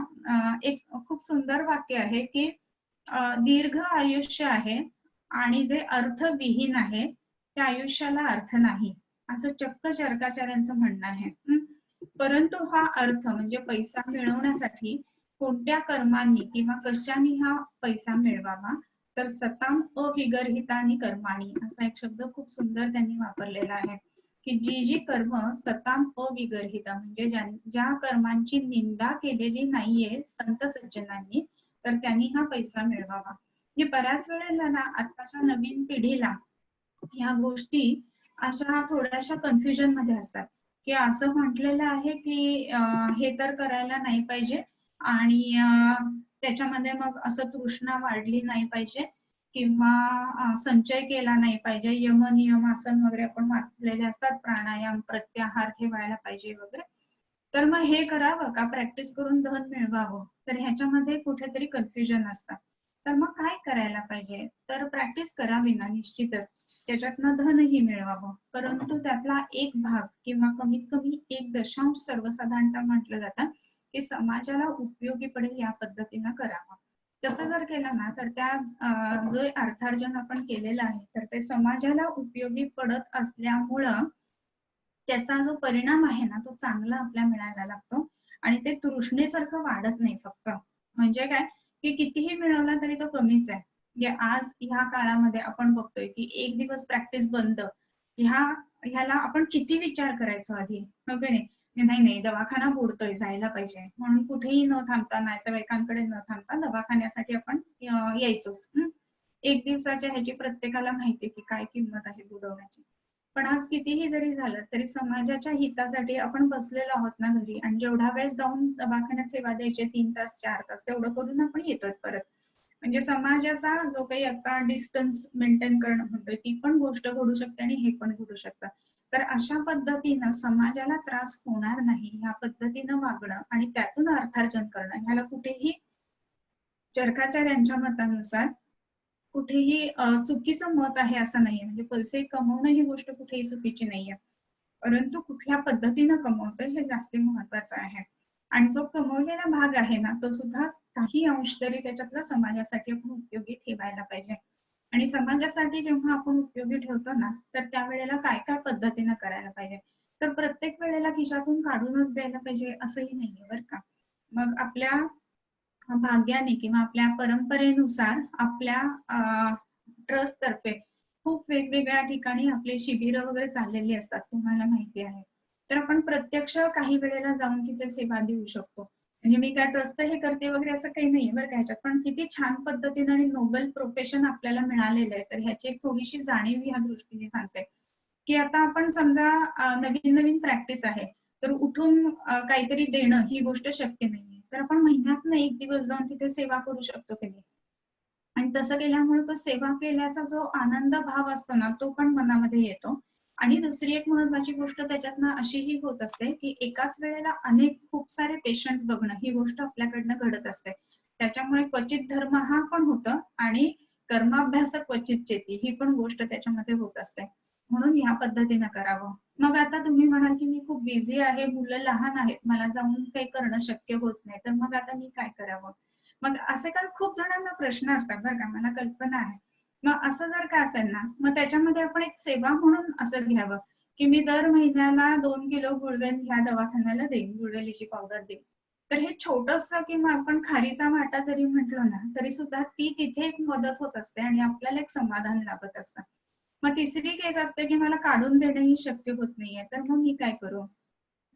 एक खूप सुंदर वाक्य आहे की दीर्घ आयुष्य आहे आणि जे अर्थविहीन आहे त्या आयुष्याला अर्थ नाही असं चक्क चरकाचार्यांचं म्हणणं आहे. परंतु हा अर्थ म्हणजे पैसा मिळवण्यासाठी कोणत्या कर्मांनी किंवा कशाने हा पैसा मिळवावा, तर सताम अविगर्हितानी कर्माणी असा एक शब्द खूप सुंदर त्यांनी वापरलेला आहे की जी जी कर्म सताम अविगर्हिता म्हणजे ज्या कर्मांची निंदा केलेली नाहीये संत सज्जनांनी, तर त्यांनी हा पैसा मिळवावा. म्हणजे बऱ्याच वेळेला ना आताच्या नवीन पिढीला ह्या गोष्टी अशा थोड्याशा कन्फ्युजन मध्ये असतात की असं म्हटलेलं आहे की हे तर करायला नाही पाहिजे आणि त्याच्यामध्ये मग असं तृष्णा वाढली नाही पाहिजे किंवा संचय केला नाही पाहिजे, यम नियम आसन वगैरे आपण वाचलेले असतात, प्राणायाम प्रत्याहार ठेवायला पाहिजे वगैरे. तर मग हे करावं का प्रॅक्टिस करून धन मिळवावं, तर ह्याच्यामध्ये कुठेतरी कन्फ्युजन असतात. तर मग काय करायला पाहिजे, तर प्रॅक्टिस करावी ना निश्चितच, त्याच्यातनं धनही मिळवावं, परंतु त्यातला एक भाग किंवा कमीत कमी 1 दशांश सर्वसाधारणतः म्हटलं जातं की समाजाला उपयोगी पडेल या पद्धतीनं करावं. तसं जर केलं ना तर त्या जो अर्थार्जन आपण केलेलं आहे तर ते समाजाला उपयोगी पडत असल्यामुळं त्याचा जो परिणाम आहे ना तो चांगला आपल्या मिळायला लागतो आणि ते तृष्णेसारखं वाढत नाही फक्त. म्हणजे काय की कितीही मिळवला तरी तो कमीच आहे. म्हणजे आज ह्या काळामध्ये आपण बघतोय की एक दिवस प्रॅक्टिस बंद, ह्याला आपण किती विचार करायचो आधी, हो की नाही. नाही नाही दवाखाना बुडतोय जायला पाहिजे म्हणून कुठेही न थांबता नातेवाईकांकडे न थांबता दवाखान्यासाठी आपण यायचोच. एक दिवसाच्या ह्याची प्रत्येकाला माहिती की काय किंमत आहे बुडवण्याची. पण आज कितीही जरी झालं तरी समाजाच्या हितासाठी आपण बसलेलो आहोत ना घरी, आणि जेवढा वेळ जाऊन दवाखान्यात सेवा द्यायची 3 तास 4 तास तेवढं करून आपण येतोय परत. म्हणजे समाजाचा जो काही आता डिस्टन्स मेंटेन करणं म्हणतोय ती पण गोष्ट घडू शकते आणि हे पण घडू शकतं. तर अशा पद्धतीनं समाजाला त्रास होणार नाही ह्या पद्धतीनं वागणं आणि त्यातून अर्थार्जन करणं, ह्याला कुठेही चरकाचार्यांच्या मतानुसार कुठेही चुकीचं मत आहे असं नाहीये. म्हणजे पैसे कमवणं ही गोष्ट कुठेही चुकीची नाहीये, परंतु कुठल्या पद्धतीनं कमवतोय हे जास्त महत्वाचं आहे. आणि जो कमवलेला भाग आहे ना तो सुद्धा काही अंश तरी त्याच्यातला समाजासाठी आपण उपयोगी ठेवायला पाहिजे. आणि समाजासाठी जेव्हा आपण उपयोगी ठेवतो ना तर त्यावेळेला काय काय पद्धतीनं करायला पाहिजे, तर प्रत्येक वेळेला खिशातून काढूनच द्यायला पाहिजे असंही नाहीये बरं का. मग आपल्या भाग्याने किंवा आपल्या परंपरेनुसार आपल्या ट्रस्ट तर्फे खूप वेगवेगळ्या ठिकाणी आपले शिबिरं वगैरे चाललेली असतात, तुम्हाला माहिती आहे. तर आपण प्रत्यक्ष काही वेळेला जाऊन तिथे सेवा देऊ शकतो. म्हणजे मी काय ट्रस्ट हे करते वगैरे असं काही नाहीये बरं का ह्याच्यात, पण किती छान पद्धतीने आणि नोबल प्रोफेशन आपल्याला मिळालेलं आहे. तर ह्याची एक थोडीशी जाणीव ह्या दृष्टीने सांगते की आता आपण समजा नवीन नवीन प्रॅक्टिस आहे, तर उठून काहीतरी देणं ही गोष्ट शक्य नाहीये, तर आपण महिन्यातनं 1 दिवस जाऊन तिथे सेवा करू शकतो की नाही. आणि तसं केल्यामुळे तो सेवा केल्याचा जो आनंद भाव असतो ना तो पण मनामध्ये येतो. आणि दुसरी एक महत्वाची गोष्ट त्याच्यातनं अशीही होत असते की एकाच वेळेला अनेक खूप सारे पेशंट बघणं ही गोष्ट आपल्याकडनं घडत असते. त्याच्यामुळे क्वचित धर्म हा पण होतं आणि कर्माभ्यास क्वचित चेती ही पण गोष्ट त्याच्यामध्ये होत असते. म्हणून ह्या पद्धतीनं करावं. मग आता तुम्ही म्हणाल की मी खूप बिझी आहे, मुलं लहान आहेत, मला जाऊन काही करणं शक्य होत नाही, तर मग आता मी काय करावं. मग असे कारण खूप जणांना प्रश्न असतात बरं का, मला कल्पना आहे. मग असं जर का असेल ना मग त्याच्यामध्ये आपण एक सेवा म्हणून असं घ्यावं की मी दर महिन्याला 2 किलो गुळवेल ह्या दवाखान्याला देईन, गुळवेलीची पावडर देईन. तर हे छोटंसं किंवा आपण खारीचा वाटा जरी म्हटलो ना, तरी सुद्धा ती तिथे एक मदत होत असते आणि आपल्याला एक समाधान लाभत असतं. मग तिसरी केस असते की मला काढून देणंही शक्य होत नाहीये, तर मग मी काय करू?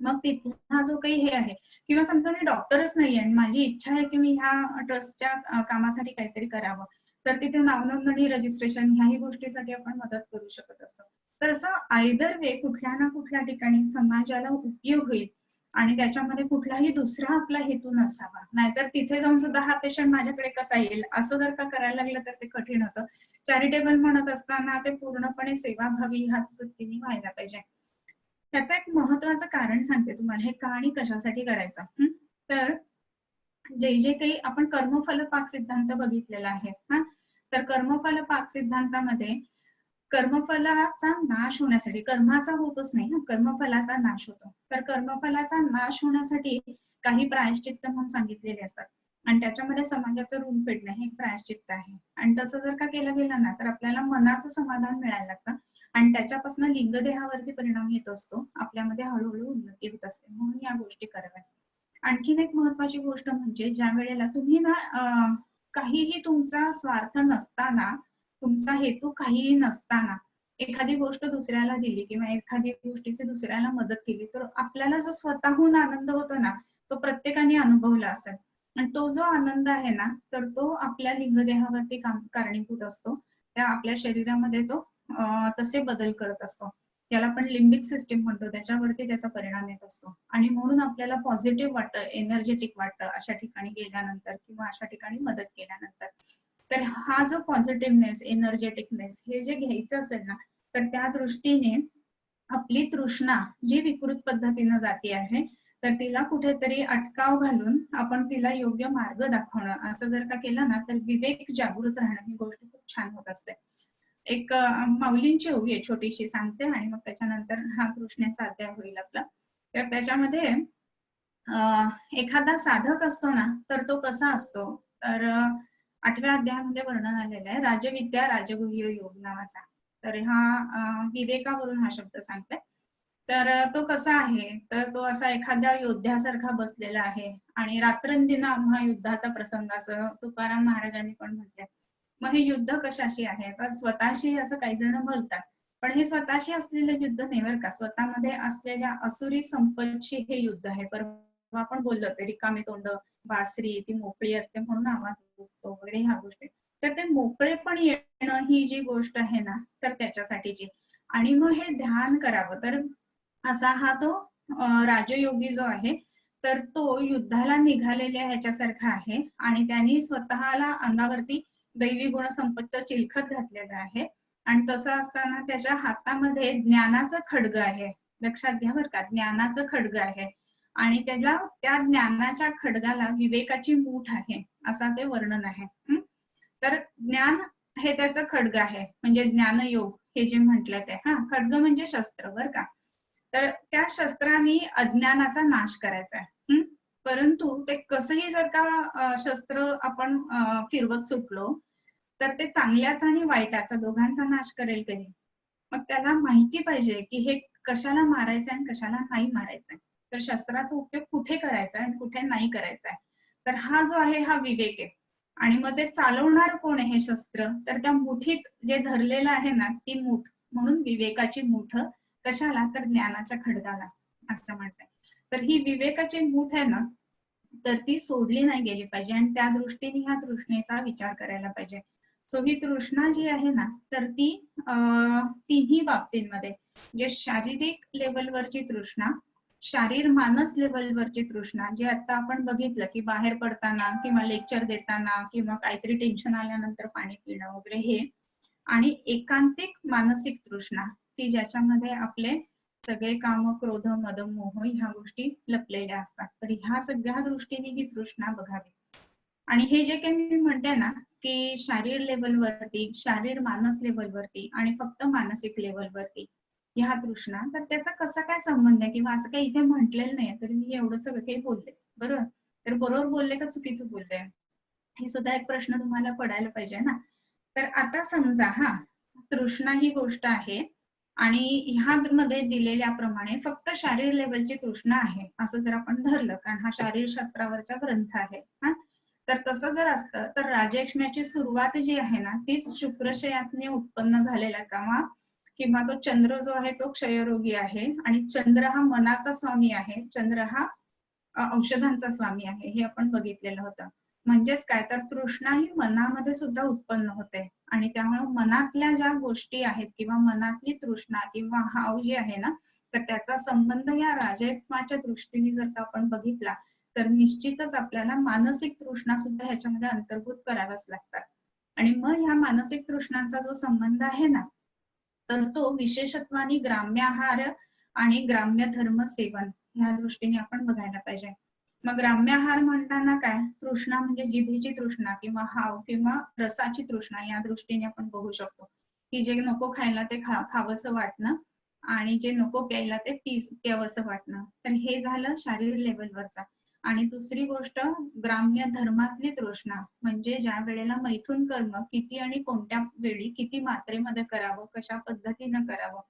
मग तिथला जो काही हे आहे किंवा समजा मी डॉक्टरच नाहीये आणि माझी इच्छा आहे की मी ह्या ट्रस्टच्या कामासाठी काहीतरी करावं, तर तिथे नावनोंदणी, रजिस्ट्रेशन ह्याही गोष्टीसाठी आपण मदत करू शकत असतो. तर असं आयदर वे कुठल्या ना कुठल्या ठिकाणी समाजाला उपयोग होईल आणि त्याच्यामध्ये कुठलाही दुसरा आपला हेतू नसावा. नाहीतर तिथे जाऊन सुद्धा हा पेशंट माझ्याकडे कसा येईल असं जर का करायला लागलं तर ते कठीण होतं. चॅरिटेबल म्हणत असताना ते पूर्णपणे सेवाभावी ह्याच वृत्तीने व्हायला पाहिजे. त्याचं एक महत्वाचं कारण सांगते तुम्हाला, हे का आणि कशासाठी करायचं. तर जे जे काही आपण कर्मफल पाक सिद्धांत बघितलेला आहे हा, तर कर्मफल पाक सिद्धांतामध्ये कर्मफलाचा नाश होण्यासाठी, कर्माचा होतच नाही ना, कर्मफलाचा नाश होतो. तर कर्मफलाचा नाश होण्यासाठी काही प्रायश्चित्त म्हणून सांगितलेले असतात आणि त्याच्यामध्ये समाजाचं ऋण फेडणं हे एक प्रायश्चित्त आहे. आणि तसं जर का केलं गेलं ना, तर आपल्याला मनाचं समाधान मिळायला लागतं आणि त्याच्यापासून लिंगदेहावरती परिणाम येत असतो. आपल्यामध्ये हळूहळू उन्नती होत असते. म्हणून या गोष्टी कराव्या. आणखीन एक महत्वाची गोष्ट म्हणजे ज्या वेळेला तुम्ही ना काहीही तुमचा स्वार्थ नसताना, तुमचा हेतू काहीही नसताना एखादी गोष्ट दुसऱ्याला दिली किंवा एखादी गोष्टीची दुसऱ्याला मदत केली, तर आपल्याला जो स्वतःहून आनंद होतो ना, तो प्रत्येकाने अनुभवला असेल. आणि तो जो आनंद आहे ना, तर तो आपल्या लिंगदेहावरती कारणीभूत असतो. त्या आपल्या शरीरामध्ये तो तसे बदल करत असतो. त्याला आपण लिम्बिक सिस्टीम म्हणतो, त्याच्यावरती त्याचा परिणाम येत असतो आणि म्हणून आपल्याला पॉझिटिव्ह वाटतं, एनर्जेटिक वाटतं अशा ठिकाणी गेल्यानंतर किंवा अशा ठिकाणी मदत केल्यानंतर. तर हा जो पॉझिटिव्हनेस, एनर्जेटिकनेस हे जे घ्यायचं असेल ना, तर त्या दृष्टीने आपली तृष्णा जी विकृत पद्धतीनं जाती आहे, तर तिला कुठेतरी अटकाव घालून आपण तिला योग्य मार्ग दाखवणं असं जर का केलं ना, तर विवेक जागृत राहणं ही गोष्ट खूप छान होत असते. एक माऊलींची ओवी आहे छोटीशी, सांगते आणि मग त्याच्यानंतर हा कृष्णेचा अध्याय होईल आपला. तर त्याच्यामध्ये एखादा साधक असतो ना, तर तो कसा असतो? तर 8व्या अध्यायामध्ये वर्णन आलेलं आहे, राजविद्या राजगुह्य योग नावाचा. तर हा विवेकावरून हा शब्द सांगते. तर तो कसा आहे? तर तो असा एखाद्या योद्ध्यासारखा बसलेला आहे आणि रात्रंदिन आम्हा युद्धाचा प्रसंग असं तुकाराम महाराजांनी पण म्हटलंय. मग हे युद्ध कशाशी आहे? तर स्वतःशी असं काही जण बोलतात. पण हे स्वतःशी असलेलं युद्ध नाही बरं का, स्वतःमध्ये असलेल्या असुरी संपत्तीशी हे युद्ध आहे. परवा आपण बोललो ते रिकामे तोंड, बासरी ती मोकळी असते म्हणून आवाज उठतो वगैरे ह्या गोष्टी. तर ते मोकळेपण येणं ही जी गोष्ट आहे ना, तर त्याच्यासाठीची. आणि मग हे ध्यान करावं. तर असा हा तो राजयोगी जो आहे, तर तो युद्धाला निघालेल्या ह्याच्यासारखा आहे आणि त्यांनी स्वतःला अंगावरती दैवी गुण संपत्तीचा चिलखत घातलेला आहे आणि तसं असताना त्याच्या हातामध्ये ज्ञानाचं खड्ग आहे. लक्षात घ्या बरं का, ज्ञानाचं खड्ग आहे आणि त्याला त्या ज्ञानाच्या खड्गाला विवेकाची मूठ आहे, असा ते वर्णन आहे. तर ज्ञान हे त्याचं खड्ग आहे, म्हणजे ज्ञानयोग हे जे म्हटलं ते. खड्ग म्हणजे शस्त्र बरं का. तर त्या शस्त्राने अज्ञानाचा नाश करायचा आहे. परंतु ते कसंही जर का शस्त्र आपण फिरवत सुटलो, तर ते चांगल्याचा आणि वाईटाचा दोघांचा नाश करेल कधी. मग त्याला माहिती पाहिजे की हे कशाला मारायचंय आणि कशाला नाही मारायचंय. तर शस्त्राचा उपयोग कुठे करायचा आणि कुठे नाही करायचा आहे. तर हा जो आहे हा विवेक आहे. आणि मग ते चालवणार कोण आहे हे शस्त्र? तर त्या मुठीत जे धरलेलं आहे ना, ती मूठ, म्हणून विवेकाची मूठ. कशाला? तर ज्ञानाच्या खड्गाला, असं म्हणतात. तर ही विवेकाची मूठ आहे ना, तर ती सोडली नाही गेली पाहिजे आणि त्या दृष्टीने ह्या तृष्णेचा विचार करायला पाहिजे. सो ही तृष्णा जी आहे ना, तर ती तिन्ही बाबतींमध्ये, जे शारीरिक लेवलवरची तृष्णा, शारीर मानस लेवलवरची तृष्णा, जे आता आपण बघितलं की बाहेर पडताना किंवा लेक्चर देताना किंवा काहीतरी टेन्शन आल्यानंतर पाणी पिणं वगैरे हे, आणि एकांतिक मानसिक तृष्णा, की ज्याच्यामध्ये आपले सगळे काम, क्रोध, मद, मोह ह्या गोष्टी लपलेल्या असतात. तर ह्या सगळ्या दृष्टीने ही तृष्णा बघावी. आणि हे जे काही मी म्हणते ना, की शारीर लेवलवरती, शारीर मानस लेवलवरती आणि फक्त मानसिक लेवलवरती ह्या तृष्णा, तर त्याचा कसा काय संबंध आहे किंवा असं काही इथे म्हटलेलं नाही, तर मी एवढं सगळं काही बोलले बरोबर. तर बरोबर बोलले का चुकीचं बोलले, हे सुद्धा एक प्रश्न तुम्हाला पडायला पाहिजे ना. तर आता समजा तृष्णा ही गोष्ट आहे आणि ह्यामध्ये दिलेल्याप्रमाणे फक्त शारीर लेवलची तृष्णा आहे असं जर आपण धरलं, कारण हा शास्त्रावरचा ग्रंथ आहे हा, तर तसं जर असतं तर राजयक्ष्म्याची सुरुवात जी आहे ना तीच शुक्रशयातने उत्पन्न झालेला किंवा तो चंद्र जो आहे तो क्षयरोगी आहे आणि चंद्र हा मनाचा स्वामी आहे, चंद्र हा औषधांचा स्वामी आहे, हे आपण बघितलेलं होतं. म्हणजेच काय तर तृष्णा ही मनामध्ये सुद्धा उत्पन्न होते आणि त्यामुळे मनातल्या ज्या गोष्टी आहेत किंवा मनातली तृष्णा किंवा हाव जे आहे ना तर त्याचा संबंध या राजयत्माच्या दृष्टीने जर का आपण बघितला तर निश्चितच आपल्याला मानसिक तृष्णा सुद्धा ह्याच्यामध्ये अंतर्भूत कराव्याच लागतात. आणि मग ह्या मानसिक तृष्णांचा जो संबंध आहे ना तर तो विशेषत्वाने ग्राम्य आहार आणि ग्राम्य धर्म सेवन ह्या दृष्टीने आपण बघायला पाहिजे. मग ग्राम्य आहार म्हणताना काय, तृष्णा म्हणजे जिभेची तृष्णा किंवा हाव किंवा रसाची तृष्णा या दृष्टीने आपण बघू शकतो की जे नको खायला ते खावंसं वाटणं आणि जे नको प्यायला ते प्यावंसं वाटणं, तर हे झालं शारीर लेवलवरचा. आणि दुसरी गोष्ट ग्राम्य धर्मातली तृष्णा म्हणजे ज्या वेळेला मैथुन कर्म किती आणि कोणत्या वेळी किती मात्रेमध्ये करावं, कशा पद्धतीनं करावं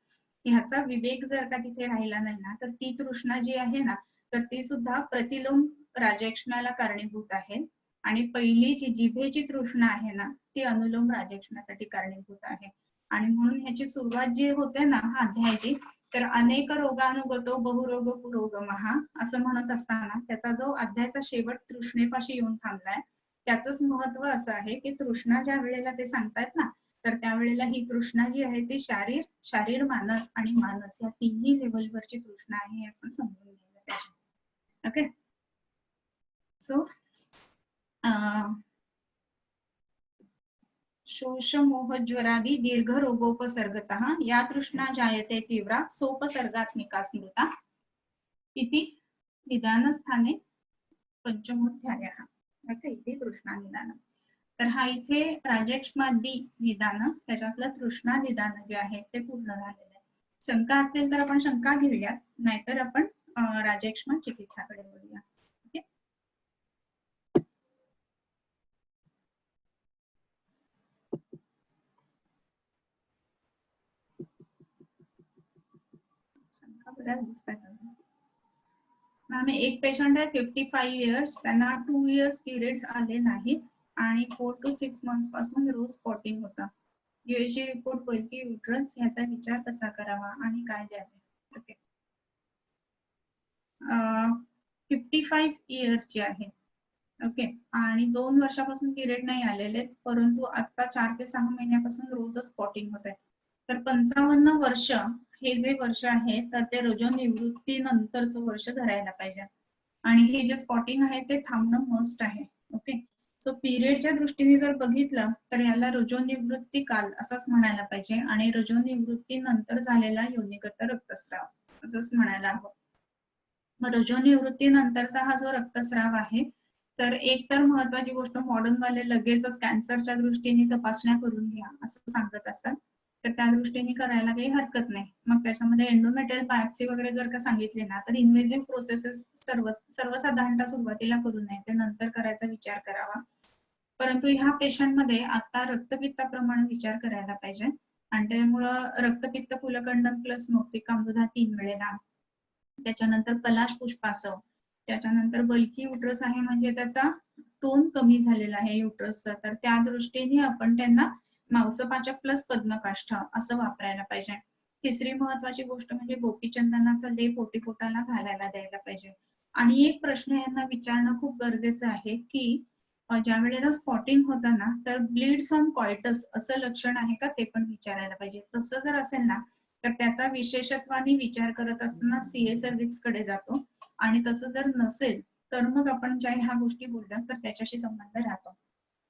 ह्याचा विवेक जर का तिथे राहिला नाही ना तर ती तृष्णा जी आहे ना तर ती सुद्धा प्रतिलोम राजयक्ष्म्याला कारणीभूत आहे. आणि पहिली जी जिभेची तृष्णा आहे ना ती अनुलोम राजयक्ष्म्यासाठी कारणीभूत आहे. आणि म्हणून ह्याची सुरुवात जी होते ना हा अध्यायाची तर अनेक रोगानुगतो बहुरोग पुरोगमहा असं म्हणत असताना त्याचा जो अध्यायाचा शेवट तृष्णेपाशी येऊन थांबलाय त्याचंच महत्व असं आहे की तृष्णा ज्या वेळेला ते सांगतायत ना तर त्यावेळेला ही तृष्णा जी आहे ती शारीर मानस आणि मानस या तिन्ही लेवलवरची तृष्णा आहे हे आपण समजून घ्यायला पाहिजे. ओके, सो शोषमोहज्वरादि दीर्घ रोगोपसर्गतः या तृष्णा जायते तीव्रा सोपसर्गात्मिका स्मृता इति निदानस्थाने पंचमोध्यायः. ओके, इति तृष्णा निदान. तर हा इथे राजयक्ष्मादि निदान त्याच्यातलं तृष्णा निदान जे आहे ते पूर्ण झालेलं आहे. शंका असतील तर आपण शंका घेऊयात, नाहीतर आपण राजयक्ष्मा चिकित्साकडे बोलूया. ओके, शंका बऱ्याच दिसतात. मॅम एक पेशंट आहे 55 इयर्स, त्यांना 2 इयर्स पिरियड्स आले नाहीत आणि 4 to 6 मंथ्स पासून रोज स्पॉटिंग होता. USG रिपोर्ट बल्की युट्रस ह्याचा विचार कसा करावा आणि काय द्यावे. ओके, 55 इयर्सची आहे. ओके, आणि 2 वर्षापासून पिरियड नाही आलेले परंतु आता 4 ते 6 महिन्यापासून रोज स्पॉटिंग होत आहे. तर 55 वर्ष हे जे वर्ष आहे तर ते रजोनिवृत्तीनंतरचं वर्ष धरायला पाहिजे आणि हे जे स्पॉटिंग आहे ते थांबणं मस्ट आहे. ओके, सो पिरियडच्या दृष्टीने जर बघितलं तर याला रजोनिवृत्ती काल असंच म्हणायला पाहिजे आणि रजोनिवृत्ती नंतर झालेला योनिगत रक्तस्राव असंच म्हणायला हवं. मग रजोनिवृत्ती नंतरचा हा जो रक्तस्राव आहे तर एक तर महत्वाची गोष्ट मॉडर्न वाले लगेचच कॅन्सरच्या दृष्टीने तपासण्या करून घ्या असं सांगत असतात, तर त्या दृष्टीने करायला काही हरकत नाही. मग त्याच्यामध्ये एंडोमेट्रियल बायोप्सी वगैरे जर का सांगितले ना तर इन्व्हेजिव्ह प्रोसेसेस सर्वसाधारणतः सुरुवातीला करू नये, ते नंतर करायचा विचार करावा. परंतु ह्या पेशंटमध्ये आता रक्तपित्ताप्रमाणे विचार करायला पाहिजे आणि त्यामुळं रक्तपित्त कुलकंडन प्लस मौक्तिकामृधा 3 वेळेला, त्याच्यानंतर पलाश पुष्पासव, त्याच्यानंतर बल्की युट्रस आहे म्हणजे त्याचा टोन कमी झालेला आहे युट्रसचा, तर त्या दृष्टीने आपण त्यांना मांसपाचक प्लस पद्मकाष्ठ असं वापरायला पाहिजे. तिसरी महत्वाची गोष्ट म्हणजे गोपीचंदनाचा लेप ओटीपोटाला घालायला द्यायला पाहिजे. आणि एक प्रश्न यांना विचारणं खूप गरजेचं आहे की ज्या वेळेला स्पॉटिंग होतं ना तर ब्लीड्स ऑन कॉयटस असं लक्षण आहे का ते पण विचारायला पाहिजे. तसं जर असेल ना तर त्याचा विशेषत्वाने विचार करत असताना सीए सर्व्हिक्स कडे जातो आणि तसं जर नसेल तर मग आपण ज्या ह्या गोष्टी बोलल्या तर त्याच्याशी संबंध राहतो.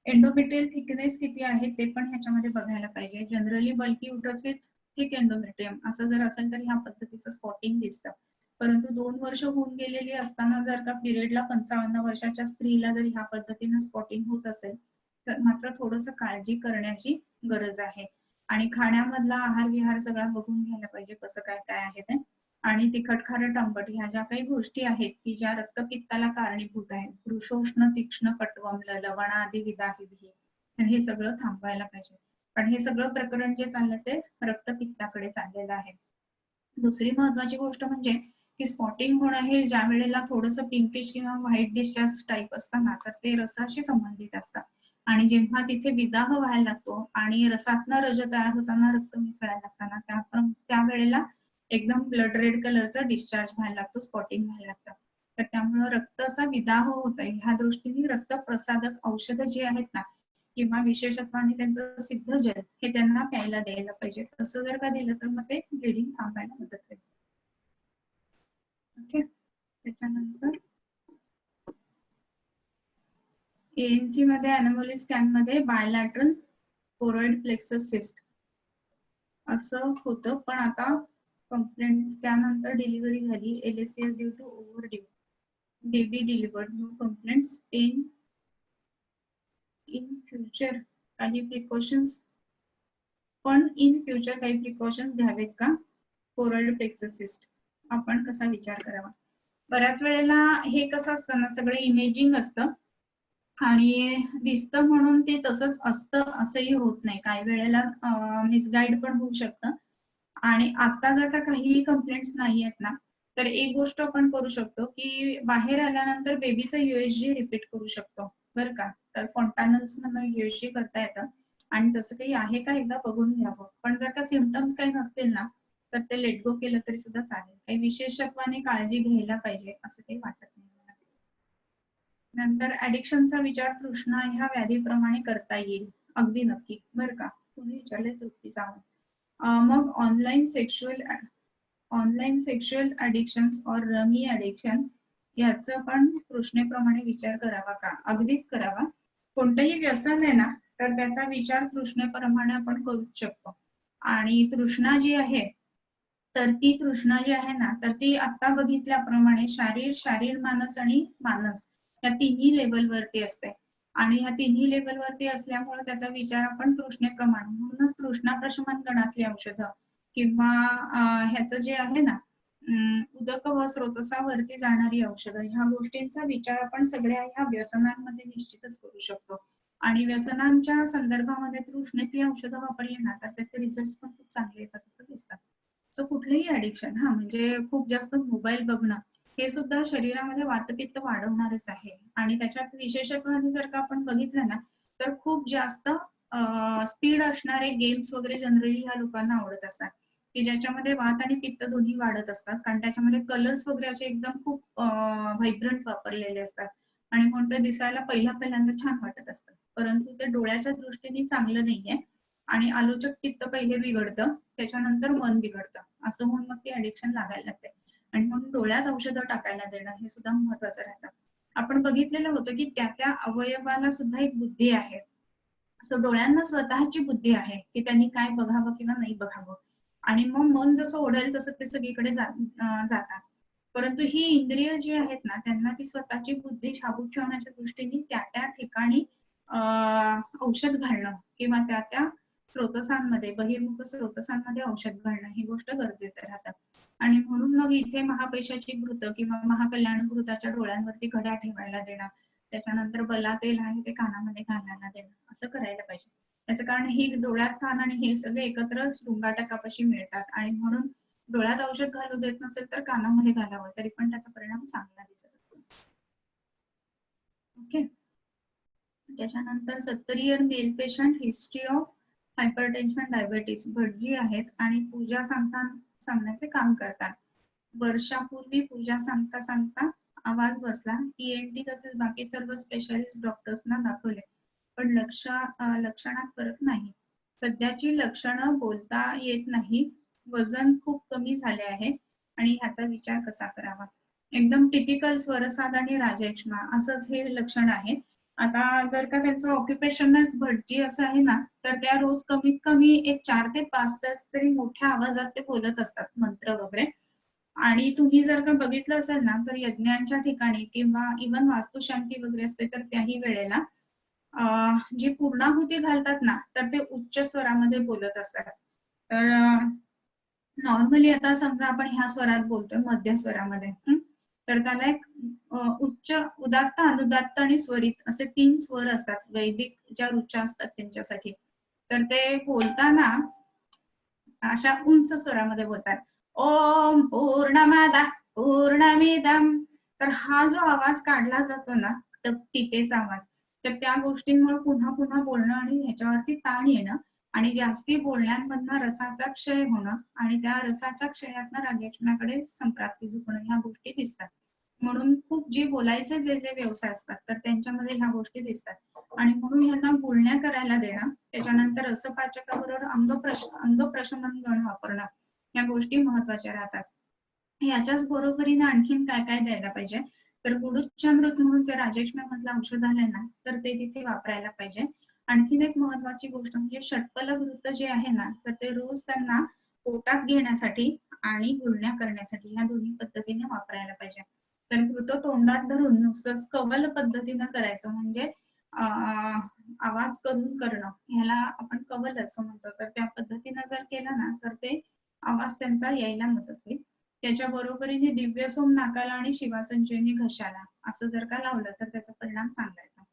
एंडोमेट्रियल थिकनेस किती आहे ते पण ह्याच्यामध्ये बघायला पाहिजे. Generally bulky uterus with thick endometrium असं जर असेल तर ह्या पद्धतीचं स्पॉटिंग दिसतं. परंतु 2 वर्ष होऊन गेलेली असताना जर का पिरियडला 55 वर्षाच्या स्त्रीला जर ह्या पद्धतीनं स्पॉटिंग होत असेल तर मात्र थोडंसं काळजी करण्याची गरज आहे. आणि खाण्यामधला आहार विहार सगळा बघून घ्यायला पाहिजे कसं काय काय आहे ते. आणि तिखट खारट आंबट ह्या ज्या काही गोष्टी आहेत की ज्या रक्तपित्ताला कारणीभूत आहेत, वृषोष्ण तीक्ष्ण कट्वम्ल लवणादी विदाहिभी, तर हे सगळं थांबवायला पाहिजे. पण हे सगळं प्रकरण जे चाललं ते रक्तपित्ताकडे चाललेलं आहे. दुसरी महत्वाची गोष्ट म्हणजे की स्पॉटिंग होणं हे ज्या वेळेला थोडंसं पिंकिश किंवा व्हाईट डिस्चार्ज टाईप असतं ना, तर ते रसाशी संबंधित असतात. आणि जेव्हा तिथे विदाह व्हायला लागतो आणि रसातनं रज तयार होताना रक्त मिसळायला लागताना त्या वेळेला एकदम ब्लड रेड कलरचा डिस्चार्ज व्हायला लागतो, स्पॉटिंग व्हायला लागतं. तर त्यामुळे रक्त असा विदाह होत आहे ह्या दृष्टीने रक्त प्रसादक औषधं जी आहेत ना किंवा विशेषत्वाने त्यांचं सिद्ध जल हे त्यांना प्यायला द्यायला पाहिजे. तसं जर का दिलं तर मग ते ब्लिडिंग थांबायला मदत होईल. ओके, त्याच्यानंतर एएनसी मध्ये अॅनोमली स्कॅन मध्ये बायलॅटरल कोरॉइड प्लेक्सस सिस्ट असं होतं, पण आता कंप्लेंट त्यानंतर डिलिव्हरी झाली, LACS due to over due baby delivered, no complaints in future काही प्रिकॉशन्स, पण इन फ्युचर काही प्रिकॉशन्स घ्यावेत का कोरॉइड प्लेक्सस सिस्ट, आपण कसा विचार करावा. बऱ्याच वेळेला हे कसं असतं ना, सगळं इमेजिंग असतं आणि दिसतं म्हणून ते तसंच असतं असंही होत नाही. काही वेळेला मिसगाईड पण होऊ शकतं. आणि आता जर का काहीही कंप्लेंट्स नाही आहेत ना, तर एक गोष्ट आपण करू शकतो की बाहेर आल्यानंतर बेबीचं USG रिपीट करू शकतो बरं का. तर फॉन्टानल्स म्हणून USG करता येतं आणि तसं काही आहे का एकदा बघून घ्यावं. पण जर का सिम्पटम्स काही नसतील ना, तर ते लेट गो केलं तरी सुद्धा चालेल. काही विशेषत्वाने काळजी घ्यायला पाहिजे असं काही वाटत नाही मला. नंतर ऍडिक्शनचा विचार तृष्णा ह्या व्याधीप्रमाणे करता येईल, अगदी नक्की बरं का. तुम्ही विचारले तृप्ती सावंत. मग ऑनलाईन सेक्शुअल ऍडिक्शन और रमी ऍडिक्शन याचं पण तृष्णेप्रमाणे विचार करावा का? अगदीच करावा. कोणतंही व्यसन आहे ना, तर त्याचा विचार तृष्णेप्रमाणे आपण करूच शकतो. आणि तृष्णा जी आहे तर ती तृष्णा जी आहे ना, तर ती आता बघितल्याप्रमाणे शारीर मानस आणि मानस या तिन्ही लेवलवरती असते. आणि ह्या तिन्ही लेवलवरती असल्यामुळे त्याचा विचार आपण तृष्णेप्रमाणे, म्हणूनच तृष्णा प्रशमन गणातली औषधं किंवा ह्याचं जे आहे ना उदक व स्रोतसावरती जाणारी औषधं, ह्या गोष्टींचा विचार आपण सगळ्या ह्या व्यसनांमध्ये निश्चितच करू शकतो. आणि व्यसनांच्या संदर्भामध्ये तृष्णेची औषधं वापरली ना, तर त्याचे रिझल्ट पण खूप चांगले येतात असं दिसतात. सो कुठलेही ऍडिक्शन, म्हणजे खूप जास्त मोबाईल बघणं हे सुद्धा शरीरामध्ये वातपित्त वाढवणारच आहे. आणि त्याच्यात विशेषत्वाने जर का आपण बघितलं ना, तर खूप जास्त स्पीड असणारे गेम्स वगैरे जनरली ह्या लोकांना आवडत असतात, की ज्याच्यामध्ये वात आणि पित्त दोन्ही वाढत असतात. कारण त्याच्यामध्ये कलर्स वगैरे असे एकदम खूप व्हायब्रंट वापरलेले असतात आणि म्हणतो दिसायला पहिल्यांदा छान वाटत असतं, परंतु ते डोळ्याच्या दृष्टीने चांगलं नाहीये. आणि आलोचक पित्त पहिले बिघडतं, त्याच्यानंतर मन बिघडतं, असं म्हणून मग ती ऍडिक्शन लागायला लागते. आणि म्हणून डोळ्यात औषधं टाकायला देणं हे सुद्धा महत्वाचं राहतं. आपण बघितलेलं होतं की त्या अवयवाला सुद्धा एक बुद्धी आहे. सो डोळ्यांना स्वतःची बुद्धी आहे की त्यांनी काय बघावं किंवा नाही बघावं. आणि मग मन जसं ओढेल तसं ते सगळीकडे जातात. परंतु ही इंद्रिय जी आहेत ना, त्यांना ती स्वतःची बुद्धी शाबूत ठेवण्याच्या दृष्टीने त्या ठिकाणी औषध घालणं किंवा त्या स्रोतसांमध्ये, बहिर्मुख स्रोतसांमध्ये औषध घालणं ही गोष्ट गरजेचं राहतं. आणि म्हणून मग इथे महापैशाची घृत किंवा महाकल्याण घृताच्या डोळ्यांवरती घड्या ठेवायला देणं, त्याच्यानंतर बला तेल आहे ते कानामध्ये घालायला देणं, असं करायला पाहिजे. त्याचं कारण ही डोळ्यात कान आणि हे सगळे एकत्र शृंगाटकापाशी मिळतात आणि म्हणून डोळ्यात औषध घालू देत नसेल तर कानामध्ये घालावं, तरी पण त्याचा परिणाम चांगला दिसत असतो. ओके. त्याच्यानंतर 70 year male patient, history of hypertension diabetes, भटजी आहेत आणि पूजा सांगण्याचे काम करतात. वर्षापूर्वी पूजा सांगता आवाज बसला. ENT तसेच बाकी सर्व स्पेशालिस्ट डॉक्टर्सना दाखवले, पण लक्षणात फरक नाही. सध्याची लक्षणं बोलता येत नाही, वजन खूप कमी झाले आहे आणि ह्याचा विचार कसा करावा. एकदम टिपिकल स्वरसाद आणि राजयक्ष्मा असंच हे लक्षण आहे. आता जर का त्यांचं ऑक्युपेशनच भटजी असं आहे ना, तर त्या रोज कमीत कमी एक 4 ते 5 तास तरी मोठ्या आवाजात ते बोलत असतात मंत्र वगैरे. आणि तुम्ही जर का बघितलं असेल ना, तर यज्ञांच्या ठिकाणी किंवा इव्हन वास्तुशांती वगैरे असते तर त्याही वेळेला जी पूर्णाहुती घालतात ना, तर ते उच्च स्वरामध्ये बोलत असतात. तर नॉर्मली आता समजा आपण ह्या स्वरात बोलतोय मध्य स्वरामध्ये, तर त्याला एक उच्च, उदात्त, अनुदात्त आणि स्वरित असे 3 स्वर असतात वैदिक ज्या ऋचा असतात त्यांच्यासाठी. तर ते बोलताना अशा उंच स्वरामध्ये बोलतात, ओम पूर्णमदः पूर्णमिदं. तर हा जो आवाज काढला जातो ना, टिपेचा आवाज, तर त्या गोष्टींमुळे पुन्हा पुन्हा बोलणं आणि ह्याच्यावरती ताण येणं आणि जास्ती बोलण्यामधनं रसाचा क्षय होणं आणि त्या रसाच्या क्षयातनं रागेक्षणाकडे संप्राप्ती झुकणं ह्या गोष्टी दिसतात. म्हणून खूप जे बोलायचे जे जे व्यवसाय असतात तर त्यांच्यामध्ये ह्या गोष्टी दिसतात आणि म्हणून यांना बोलण्या करायला देणं, त्याच्यानंतर रसपाचकाबरोबर अंगप्रशमन गण वापरणं या गोष्टी महत्वाच्या राहतात. याच्याच बरोबरीने आणखीन काय काय द्यायला पाहिजे, तर गुडुच्चामृत म्हणून जे राजेक्षणामधलं औषध आलंय ना, तर ते तिथे वापरायला पाहिजे. आणखीन एक महत्वाची गोष्ट म्हणजे षटपलक वृत्त जे आहे ना, तर ते रोज त्यांना पोटात घेण्यासाठी आणि गुळण्या करण्यासाठी ह्या दोन्ही पद्धतीने वापरायला पाहिजे. तर घृत तोंडात धरून नुसतंच कवल पद्धतीनं करायचं म्हणजे आवाज करून करणं, ह्याला आपण कवल असं म्हणतो. तर त्या पद्धतीनं जर केलं ना, तर ते आवाज त्यांचा यायला मदत होईल. त्याच्या बरोबरीने दिव्य सोम नाकाला आणि शिवासंचयनी घशाला असं जर का लावलं तर त्याचा परिणाम चांगला येतो.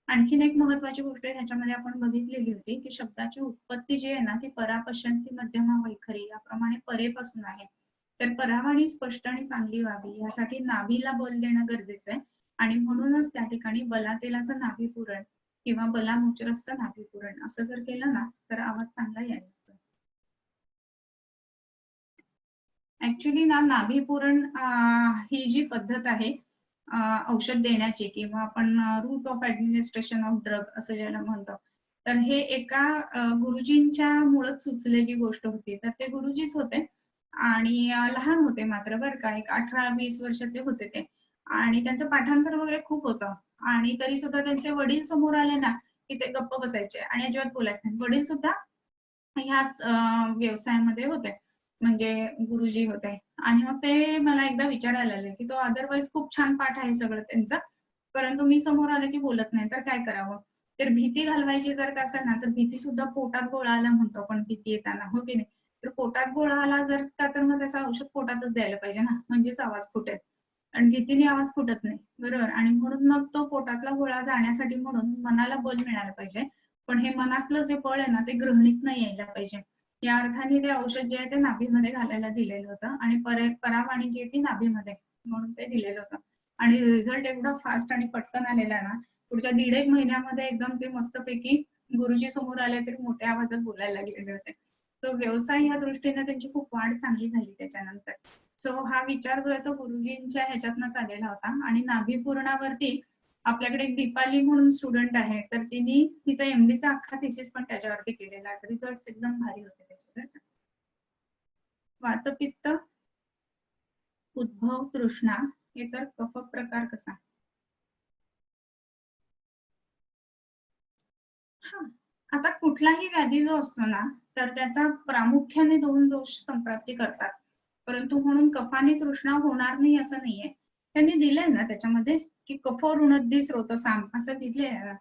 आणखीन एक महत्वाची गोष्ट ह्याच्यामध्ये आपण बघितलेली होती की शब्दाची उत्पत्ती जी आहे ना, ती परापश्यंती मध्यमा वैखरी याप्रमाणे परेपासून आहे. तर परावाणी स्पष्ट आणि चांगली व्हावी यासाठी नाभीला बल देणं गरजेचं आहे आणि म्हणूनच त्या ठिकाणी बलातेलाचं नाभीपुरण किंवा बलामुचरसचं नाभीपुरण असं जर केलं ना, तर आवाज चांगला यायला. ऍक्च्युली ना, नाभीपुरण ही जी पद्धत आहे औषध देण्याची किंवा आपण route of administration of drug असं ज्याला म्हणतो, तर हे एका गुरुजींच्या मुळच सुचलेली गोष्ट होती. तर ते गुरुजीच होते आणि लहान होते मात्र बरं का, एक 18-20 वर्षाचे होते ते आणि त्यांचं पाठांतर वगैरे खूप होतं आणि तरी सुद्धा त्यांचे वडील समोर आले ना की ते गप्प बसायचे आणि अजिबात बोलायचे नाही. वडील सुद्धा ह्याच व्यवसायामध्ये होते, म्हणजे गुरुजी होते. आणि मग ते मला एकदा विचारायला आले की तो अदरवाईज खूप छान पाठ आहे सगळं त्यांचा, परंतु मी समोर आले की बोलत नाही, तर काय करावं. तर भीती घालवायची जर का असेल ना, तर भीती सुद्धा पोटात गोळाला म्हणतो आपण भीती येताना, हो की नाही. तर पोटात गोळा आला जर का, तर मग त्याचं औषध पोटातच द्यायला पाहिजे ना, म्हणजेच आवाज फुटेल. आणि भीतीने आवाज फुटत नाही, बरोबर. आणि म्हणून मग तो पोटातला गोळा जाण्यासाठी म्हणून मनाला बल मिळालं पाहिजे, पण हे मनातलं जे बळ आहे ना, ते गृहिणीत नाही यायला पाहिजे. या अर्थाने ते औषध जे आहे ते नाभीमध्ये घालायला दिलेलं होतं आणि परावाणी जी आहे ती नाभीमध्ये, म्हणून ते दिलेलं होतं. आणि रिझल्ट एवढा फास्ट आणि पटकन आलेला ना, पुढच्या 1.5 महिन्यामध्ये एकदम ते मस्तपैकी गुरुजी समोर आले तरी मोठ्या आवाजात बोलायला लागलेले होते. तो व्यवसाय या दृष्टीने त्यांची खूप वाढ चांगली झाली त्याच्यानंतर. सो हा विचार जो आहे तो गुरुजींच्या ह्याच्यातनच आलेला होता. आणि नाभीपूर्णावरती आपल्याकडे एक दीपाली म्हणून स्टुडंट आहे, तर तिने तिचा एमडीचा अख्खा थिसिस पण त्याच्यावरती केलेला आहे. रिझल्ट एकदम भारी होते त्याचे. वातपित्त, उद्भव, तृष्णा हे तर कफ प्रकार कसा. हा, आता कुठलाही व्याधी जो असतो ना, तर त्याचा प्रामुख्याने 2 दोष संप्राप्ती करतात, परंतु म्हणून कफाने तृष्णा होणार नाही असं नाहीये. त्यांनी दिलंय ना त्याच्यामध्ये की कफोरुणद्धी स्रोतसाम असं दिलंय.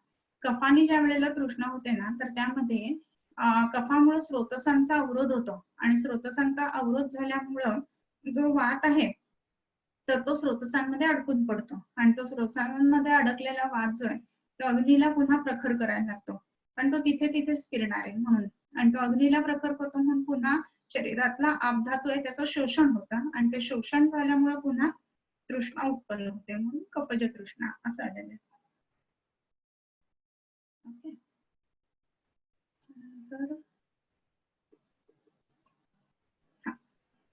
कफाने ज्या वेळेला तृष्णा होते ना, तर त्यामध्ये कफामुळे स्रोतसांचा अवरोध होतो आणि स्रोतसांचा अवरोध झाल्यामुळं जो वात आहे तर तो स्रोतसांमध्ये अडकून पडतो आणि तो स्रोतसांमध्ये अडकलेला वात जो आहे तो अग्नीला पुन्हा प्रखर करायला लागतो, पण तो तिथे तिथेच फिरणार आहे म्हणून. आणि तो अग्नीला प्रखर करतो म्हणून पुन्हा शरीरातला आपधातू आहे त्याचं शोषण होतं आणि ते शोषण झाल्यामुळे पुन्हा तृष्णा उत्पन्न होते, म्हणून कफज तृष्णा असं आलेलं आहे. ओके, तर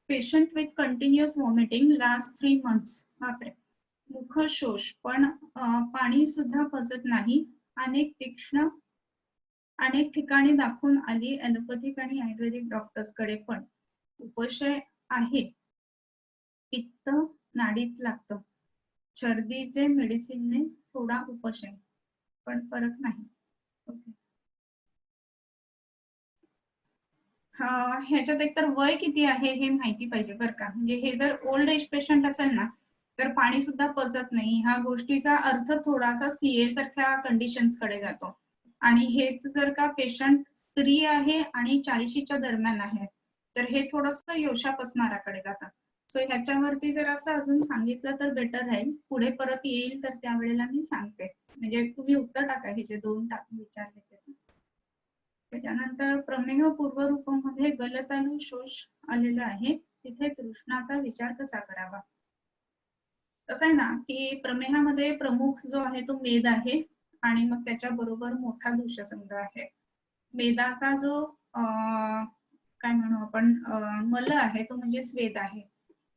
patient with continuous vomiting last 3 months. बापरे. मुखशोष पण पाणी सुद्धा पचत नाही. अनेक ठिकाणी दाखवून आली ॲलोपॅथिक आणि आयुर्वेदिक डॉक्टर्स कडे, पण उपशय आहे. पित्त नाडीत लागतं. छर्दीचे मेडिसिनने थोडा उपशय, पण फरक नाही. ओके. ह्याच्यात एकतर वय किती आहे हे माहिती पाहिजे बरं का. म्हणजे हे जर ओल्ड एज पेशंट असेल ना, तर पाणी सुद्धा पचत नाही ह्या गोष्टीचा अर्थ थोडासा सीए सारख्या कंडिशन्स कडे जातो. आणि हेच जर का पेशंट स्त्री आहे आणि 40च्या दरम्यान आहे, तर हे थोडस योशाप असणाऱ्याकडे जातात. सो ह्याच्यावरती जर असं अजून सांगितलं तर बेटर राहील. पुढे परत येईल तर त्यावेळेला मी सांगते. म्हणजे तुम्ही उत्तर टाका हे जे 2 विचारले त्याचं. त्याच्यानंतर प्रमेह पूर्वरूपामध्ये गलतालू शोष आलेला आहे, तिथे तृष्णाचा विचार कसा करावा. कसं आहे ना की प्रमेहामध्ये प्रमुख जो आहे तो मेद आहे आणि मग त्याच्या बरोबर मोठा दूषसंघ आहे. मेदाचा जो काय म्हणू आपण मल आहे तो म्हणजे स्वेद आहे.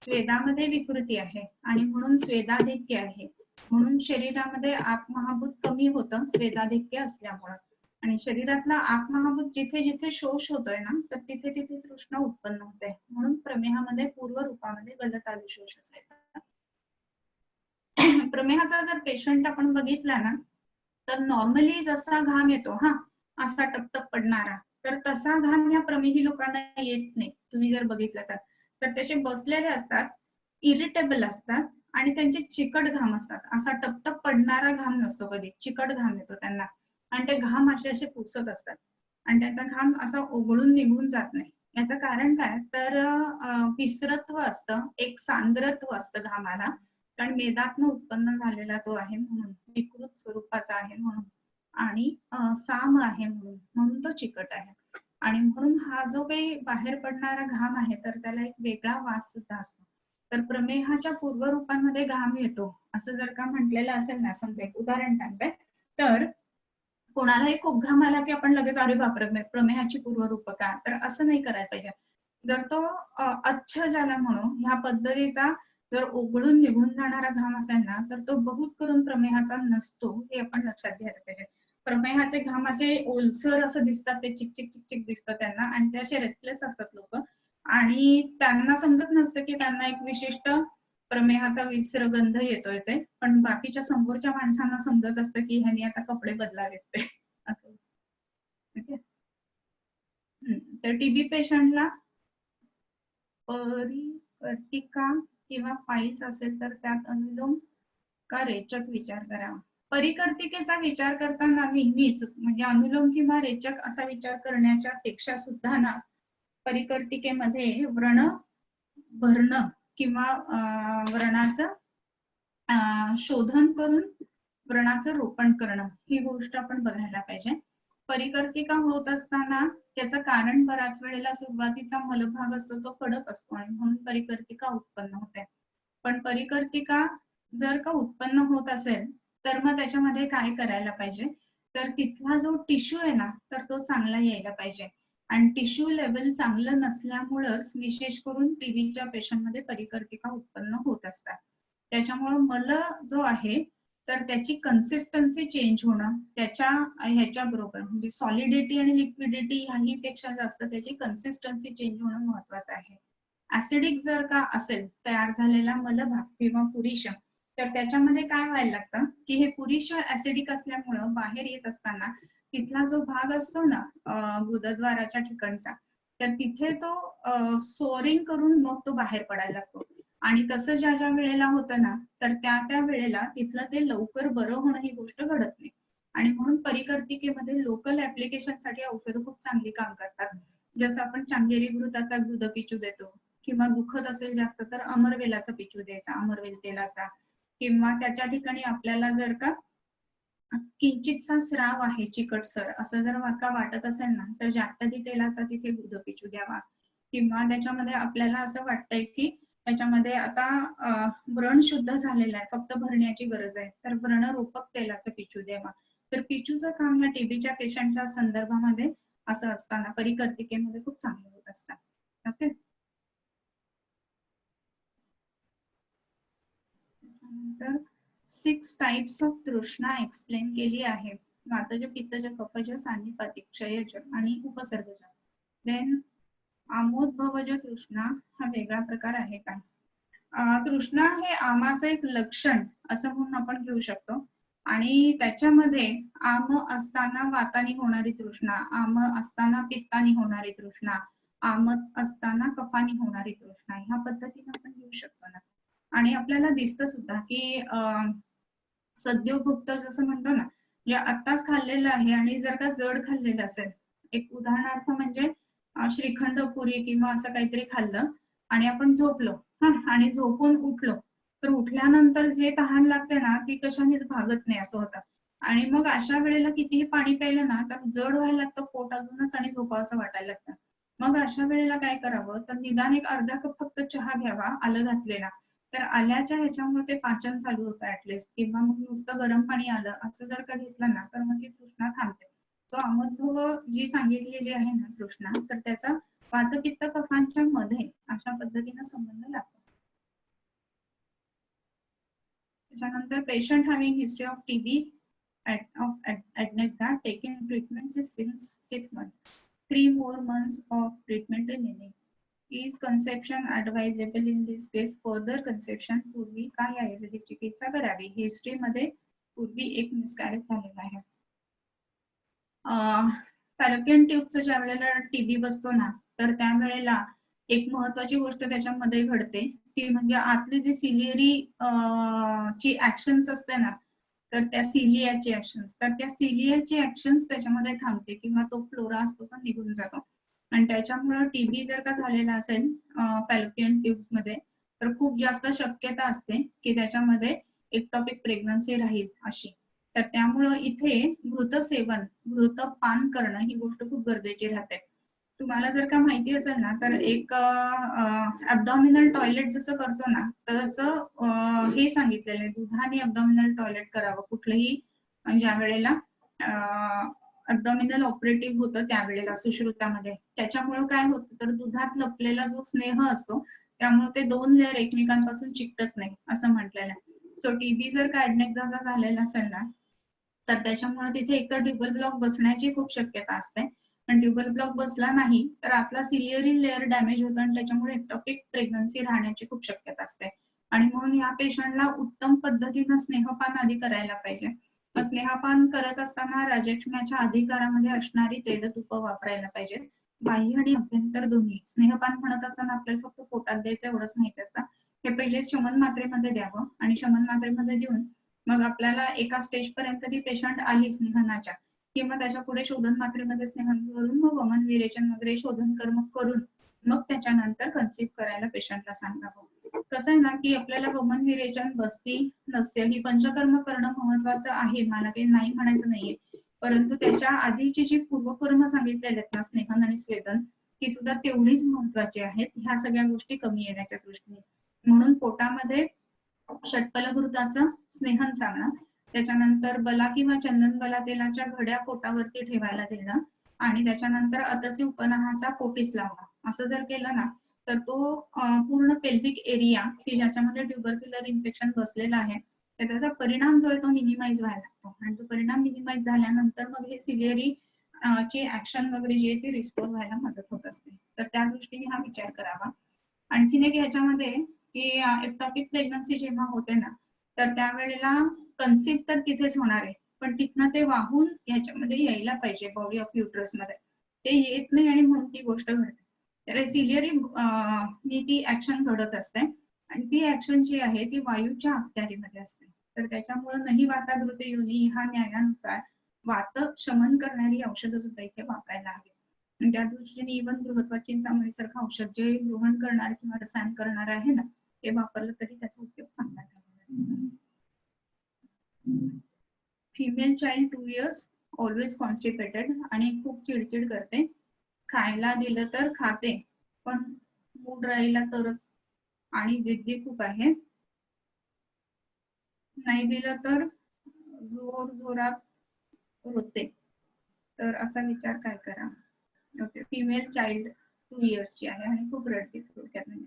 स्वेदामध्ये विकृती आहे आणि म्हणून स्वेदाधिक्य आहे. म्हणून शरीरामध्ये आत्महाभूत कमी होतं स्वेदाधिक्य असल्यामुळं. आणि शरीरातला आत्महाभूत जिथे जिथे शोष होतोय ना तर तिथे तिथे तृष्णा उत्पन्न होते. म्हणून प्रमेहामध्ये पूर्व रूपामध्ये गलतालू शोष असायचा. प्रमेहाचा जर पेशंट आपण बघितला ना तर नॉर्मली जसा घाम येतो असा टपटप पडणारा, तर तसा घाम या प्रमेही लोकांना येत नाही. तुम्ही जर बघितलं तर त्याचे बसलेले असतात, इरिटेबल असतात आणि त्यांचे चिकट घाम असतात. असा टपटप पडणारा घाम नसतो कधी, चिकट घाम येतो त्यांना आणि ते घाम असे पुसत असतात आणि त्याचा घाम असा ओघळून निघून जात नाही. याचं कारण काय तर विसरत्व असतं, एक सांद्रत्व असतं घामाला, कारण मेदातनं उत्पन्न झालेला तो आहे म्हणून, विकृत स्वरूपाचा आहे म्हणून आणि साम आहे म्हणून तो चिकट आहे. आणि म्हणून हा जो काही बाहेर पडणारा घाम आहे तर त्याला एक वेगळा वास सुद्धा असतो. तर प्रमेहाच्या पूर्व रूपांमध्ये घाम येतो असं जर का म्हटलेलं असेल ना, समजा एक उदाहरण सांगते, तर कोणालाही खूप घाम आला की आपण लगेच अरे बापरे प्रमेहाची पूर्वरूप का, तर असं नाही करायला पाहिजे. जर तो अच्छ ज्याला म्हणू ह्या पद्धतीचा जर ओघळून निघून जाणारा घाम असेल ना तर तो बहुत करून प्रमेहाचा नसतो, हे आपण लक्षात घ्यायला पाहिजे. प्रमेहाचे घाम असे ओलसर असं दिसतात, ते चिकचिक चिकचिक दिसतं त्यांना आणि ते असे रेस्टलेस असतात लोक आणि त्यांना समजत नसतं की त्यांना एक विशिष्ट प्रमेहाचा विसरगंध येतोय ते, पण बाकीच्या समोरच्या माणसांना समजत असतं की ह्यानी आता कपडे बदलावेत ते असं. तर टीबी पेशंटला परिकर्तिका किंवा पाईल्स असेल तर त्यात अनुलोम का रेचक विचार करावा. परिकर्तिकेचा विचार करताना नेहमीच म्हणजे अनुलोम किंवा रेचक असा विचार करण्याच्या पेक्षा सुद्धा ना परिकर्तिकेमध्ये व्रण भरणं किंवा व्रणाचं शोधन करून व्रणाचं रोपण करणं ही गोष्ट आपण बघायला पाहिजे. परिकर्तिका होत असताना त्याचं कारण बऱ्याच वेळेला सुरुवातीचा मलभाग असतो तो कडक असतो आणि म्हणून परिकर्तिका उत्पन्न होते. पण परिकर्तिका जर का उत्पन्न होत असेल तर मग त्याच्यामध्ये काय करायला पाहिजे, तर तिथला जो टिश्यू आहे ना तर तो चांगला यायला पाहिजे आणि टिश्यू लेवल चांगलं नसल्यामुळंच विशेष करून टीबीच्या पेशंटमध्ये परिकर्तिका उत्पन्न होत असतात. त्याच्यामुळं मल जो आहे तर त्याची कन्सिस्टन्सी चेंज होणं, त्याच्या ह्याच्या बरोबर म्हणजे सॉलिडिटी आणि लिक्विडिटी ह्याही पेक्षा जास्त त्याची कन्सिस्टन्सी चेंज होणं महत्वाचं आहे. ऍसिडिक जर का असेल तयार झालेला मलभाग किंवा पुरीश, तर त्याच्यामध्ये काय व्हायला लागतं की हे पुरीश ऍसिडिक असल्यामुळं बाहेर येत असताना तिथला जो भाग असतो ना गुदद्वाराच्या ठिकाणचा, तर तिथे तो सोअरिंग करून मग तो बाहेर पडायला लागतो आणि तसं ज्या ज्या वेळेला होतं ना तर त्या वेळेला तिथलं ते लवकर बरं होणं ही गोष्ट घडत नाही आणि म्हणून परिकर्तिकेमध्ये लोकल ऍप्लिकेशन साठी औषधं खूप चांगली काम करतात. जसं आपण चांगेरी घृताचा दूध पिचू देतो किंवा दुखत असेल जास्त तर अमरवेलाचा पिचू द्यायचा, अमरवेल तेलाचा, किंवा त्याच्या ठिकाणी आपल्याला जर का किंचितसा स्राव आहे चिकटसर असं जर वाटत असेल ना तर जात्यादी तेलाचा तिथे दूध पिचू द्यावा. किंवा त्याच्यामध्ये आपल्याला असं वाटतंय की त्याच्यामध्ये आता व्रण शुद्ध झालेलं आहे, फक्त भरण्याची गरज आहे, तर व्रण रोपक तेलाचं पिचू द्यावा. तर पिचूचं काम या टीबीच्या पेशंटच्या संदर्भामध्ये असं असताना परिकर्तिकेमध्ये खूप चांगलं होत असतं. ओके. नंतर 6 टाइप्स ऑफ तृष्णा एक्सप्लेन केली आहे. वातज, पित्तज, कफज, सान्निपातिक, क्षयज आणि उपसर्गज. देन आमोद्भवज तृष्णा हा वेगळा प्रकार आहे का? तृष्णा हे आमाचं एक लक्षण असं म्हणून आपण घेऊ शकतो आणि त्याच्यामध्ये आम असताना वातानी होणारी तृष्णा, आम असताना पित्तानी होणारी तृष्णा, आमत असताना कफानी होणारी तृष्णा ह्या पद्धतीने आपण घेऊ शकतो ना. आणि आपल्याला दिसतं सुद्धा की सद्योभुक्त जसं म्हणतो ना, म्हणजे आत्ताच खाल्लेलं आहे आणि जर का जड खाल्लेलं असेल, एक उदाहरणार्थ म्हणजे श्रीखंड पुरी किंवा असं काहीतरी खाल्लं आणि आपण झोपलो आणि झोपून उठलो तर उठल्यानंतर जे तहान लागते ना ती कशानेच भागत नाही असं होतं. आणि मग अशा वेळेला कितीही पाणी प्यायलं ना तर जड व्हायला लागतं पोट अजूनच आणि झोपावंसं वाटायला लागतं. मग अशा वेळेला काय करावं तर निदान एक अर्धा कप फक्त चहा घ्यावा आलं घातलेला. तर आल्याच्या ह्याच्यामुळे ते पाचन चालू होतं ऍटलिस्ट, किंवा मग नुसतं गरम पाणी आलं असं जर का घेतलं ना तर मग ती तृष्णा थांबते. तो अमोद्भव जी सांगितलेली आहे ना तृष्णा, तर त्याचा वातपित्त कफांच्या मध्ये अशा पद्धतीने संबंध लागतो. त्याच्यानंतर patient having history of TB admits that taking treatment since 6 months, 3 more months of treatment remaining. Is conception advisable in this case? Further conception पूर्वी काय आयुर्वेदिक चिकित्सा करावी? हिस्ट्री मध्ये पूर्वी एक मिसकॅरेज झालेला आहे. फॅलोपियन ट्यूबचं ज्या वेळेला टीबी बसतो ना तर त्यावेळेला एक महत्वाची गोष्ट त्याच्यामध्ये घडते ती म्हणजे आतली जी सिलियरी ची ऍक्शन्स असते ना तर त्या सिलियाची ऍक्शन्स, तर त्या सिलियाची ऍक्शन्स त्याच्यामध्ये थांबते किंवा तो फ्लोरा असतो तो निघून जातो. आणि त्याच्यामुळे टीबी जर का झालेला असेल फॅलोपियन ट्यूब्स मध्ये तर खूप जास्त शक्यता असते की त्याच्यामध्ये एक्टॉपिक प्रेग्नन्सी राहील अशी. तर त्यामुळं इथे घृतसेवन, घृतपान करणं ही गोष्ट खूप गरजेची राहते. तुम्हाला जर का माहिती असेल ना तर एक ऍब्डॉमिनल टॉयलेट जसं करतो ना तसं हे सांगितलेलं आहे दुधाने ऍब्डॉमिनल टॉयलेट करावं कुठलंही ज्या वेळेला ऍब्डॉमिनल ऑपरेटिव्ह होतं त्यावेळेला सुश्रुतामध्ये. त्याच्यामुळे काय होतं तर दुधात लपलेला जो स्नेह असतो त्यामुळे ते दोन लेअर एकमेकांपासून चिकटत नाही असं म्हटलेलं आहे. सो टीबी जर का ऍडनेक्झाचा झालेला असेल ना तर त्याच्यामुळे तिथे एकतर ट्युबल ब्लॉक बसण्याची खूप शक्यता असते. पण ट्युबल ब्लॉक बसला नाही तर आपला सिलियरी लेअर डॅमेज होतो आणि त्याच्यामुळे एक्टॉपिक प्रेग्नन्सी राहण्याची खूप शक्यता असते. आणि म्हणून या पेशंटला उत्तम पद्धतीनं स्नेहपान आधी करायला पाहिजे. स्नेहपान करत असताना राजक्षम्याच्या अधिकारामध्ये असणारी तेलतूप वापरायला पाहिजे. बाह्य आणि अभ्यंतर दोन्ही. स्नेहपान म्हणत असताना आपल्याला फक्त पोटात द्यायचं एवढंच माहिती असतं. हे पहिले शमन मात्रेमध्ये द्यावं आणि शमन मात्रेमध्ये देऊन मग आपल्याला एका स्टेज पर्यंत ती पेशंट आली स्नेहनाच्या किंवा त्याच्या पुढे शोधन मात्रेमध्ये स्नेहन करून मग वमन विरेचन वगैरे शोधन कर्म करून मग त्याच्यानंतर कन्सिव्ह करायला पेशंटला सांगावं. कसं आहे ना की आपल्याला वमन विरेचन बसती नसते ही पंचकर्म करणं महत्वाचं आहे, मला काही नाही म्हणायचं नाहीये, परंतु त्याच्या आधीची जी पूर्वकर्म सांगितलेले आहेत ना स्नेहन आणि स्वेदन ती सुद्धा तेवढीच महत्वाची आहेत ह्या सगळ्या गोष्टी कमी येण्याच्या दृष्टीने. म्हणून पोटामध्ये षटफलघृताचं स्नेहन सांगणं, त्याच्यानंतर बला किंवा चंदन बला तेलाच्या घड्या पोटावरती ठेवायला देणं आणि त्याच्यानंतर अतसी उपनाहाचा पोटीस लावणं असं जर केलं ना तर तो पूर्ण पेल्विक एरिया की ज्याच्यामध्ये ट्युबरक्युलर इन्फेक्शन बसलेलं आहे तर त्याचा परिणाम जो आहे तो मिनिमाइज व्हायला लागतो आणि तो परिणाम मिनिमाइज झाल्यानंतर मग हे सिलियरी ची ऍक्शन वगैरे जी आहे ती रिस्टोर व्हायला मदत होत असते. तर त्या दृष्टीने हा विचार करावा. आणखीन एक ह्याच्यामध्ये की एक्टॉपिक प्रेग्नन्सी जेव्हा होते ना तर त्यावेळेला कन्सिव्ह तर तिथेच होणार आहे पण तिथनं ते वाहून ह्याच्यामध्ये यायला पाहिजे बॉडी ऑफ युट्रस मध्ये. ते येत नाही आणि म्हणून ती गोष्ट घडते. तर सिलियरी ती ऍक्शन घडत असते आणि ती ऍक्शन जी आहे ती वायूच्या अखत्यारीमध्ये असते. तर त्याच्यामुळे नाही वातादृत योनी ह्या न्यायानुसार वात शमन करणारी औषधं सुद्धा इथे वापरायला हवी. आणि त्या दृष्टीने इव्हन बृहत्वाचिंतामणी सारखं औषध जे ग्रहण करणार किंवा रसायन करणार आहे ना ते वापरलं तरी त्याचा उपयोग चांगला झालेला. Female child 2 years always constipated आणि खूप चिडचिड करते. खायला दिलं तर खाते पण मूड राहिला तरच आणि जिद्दी खूप आहे. नाही दिलं तर जोर जोरात रोते. तर असा विचार काय करा. ओके, फिमेल चाइल्ड 2 years ची आहे आणि खूप रडते थोडक्यात म्हणजे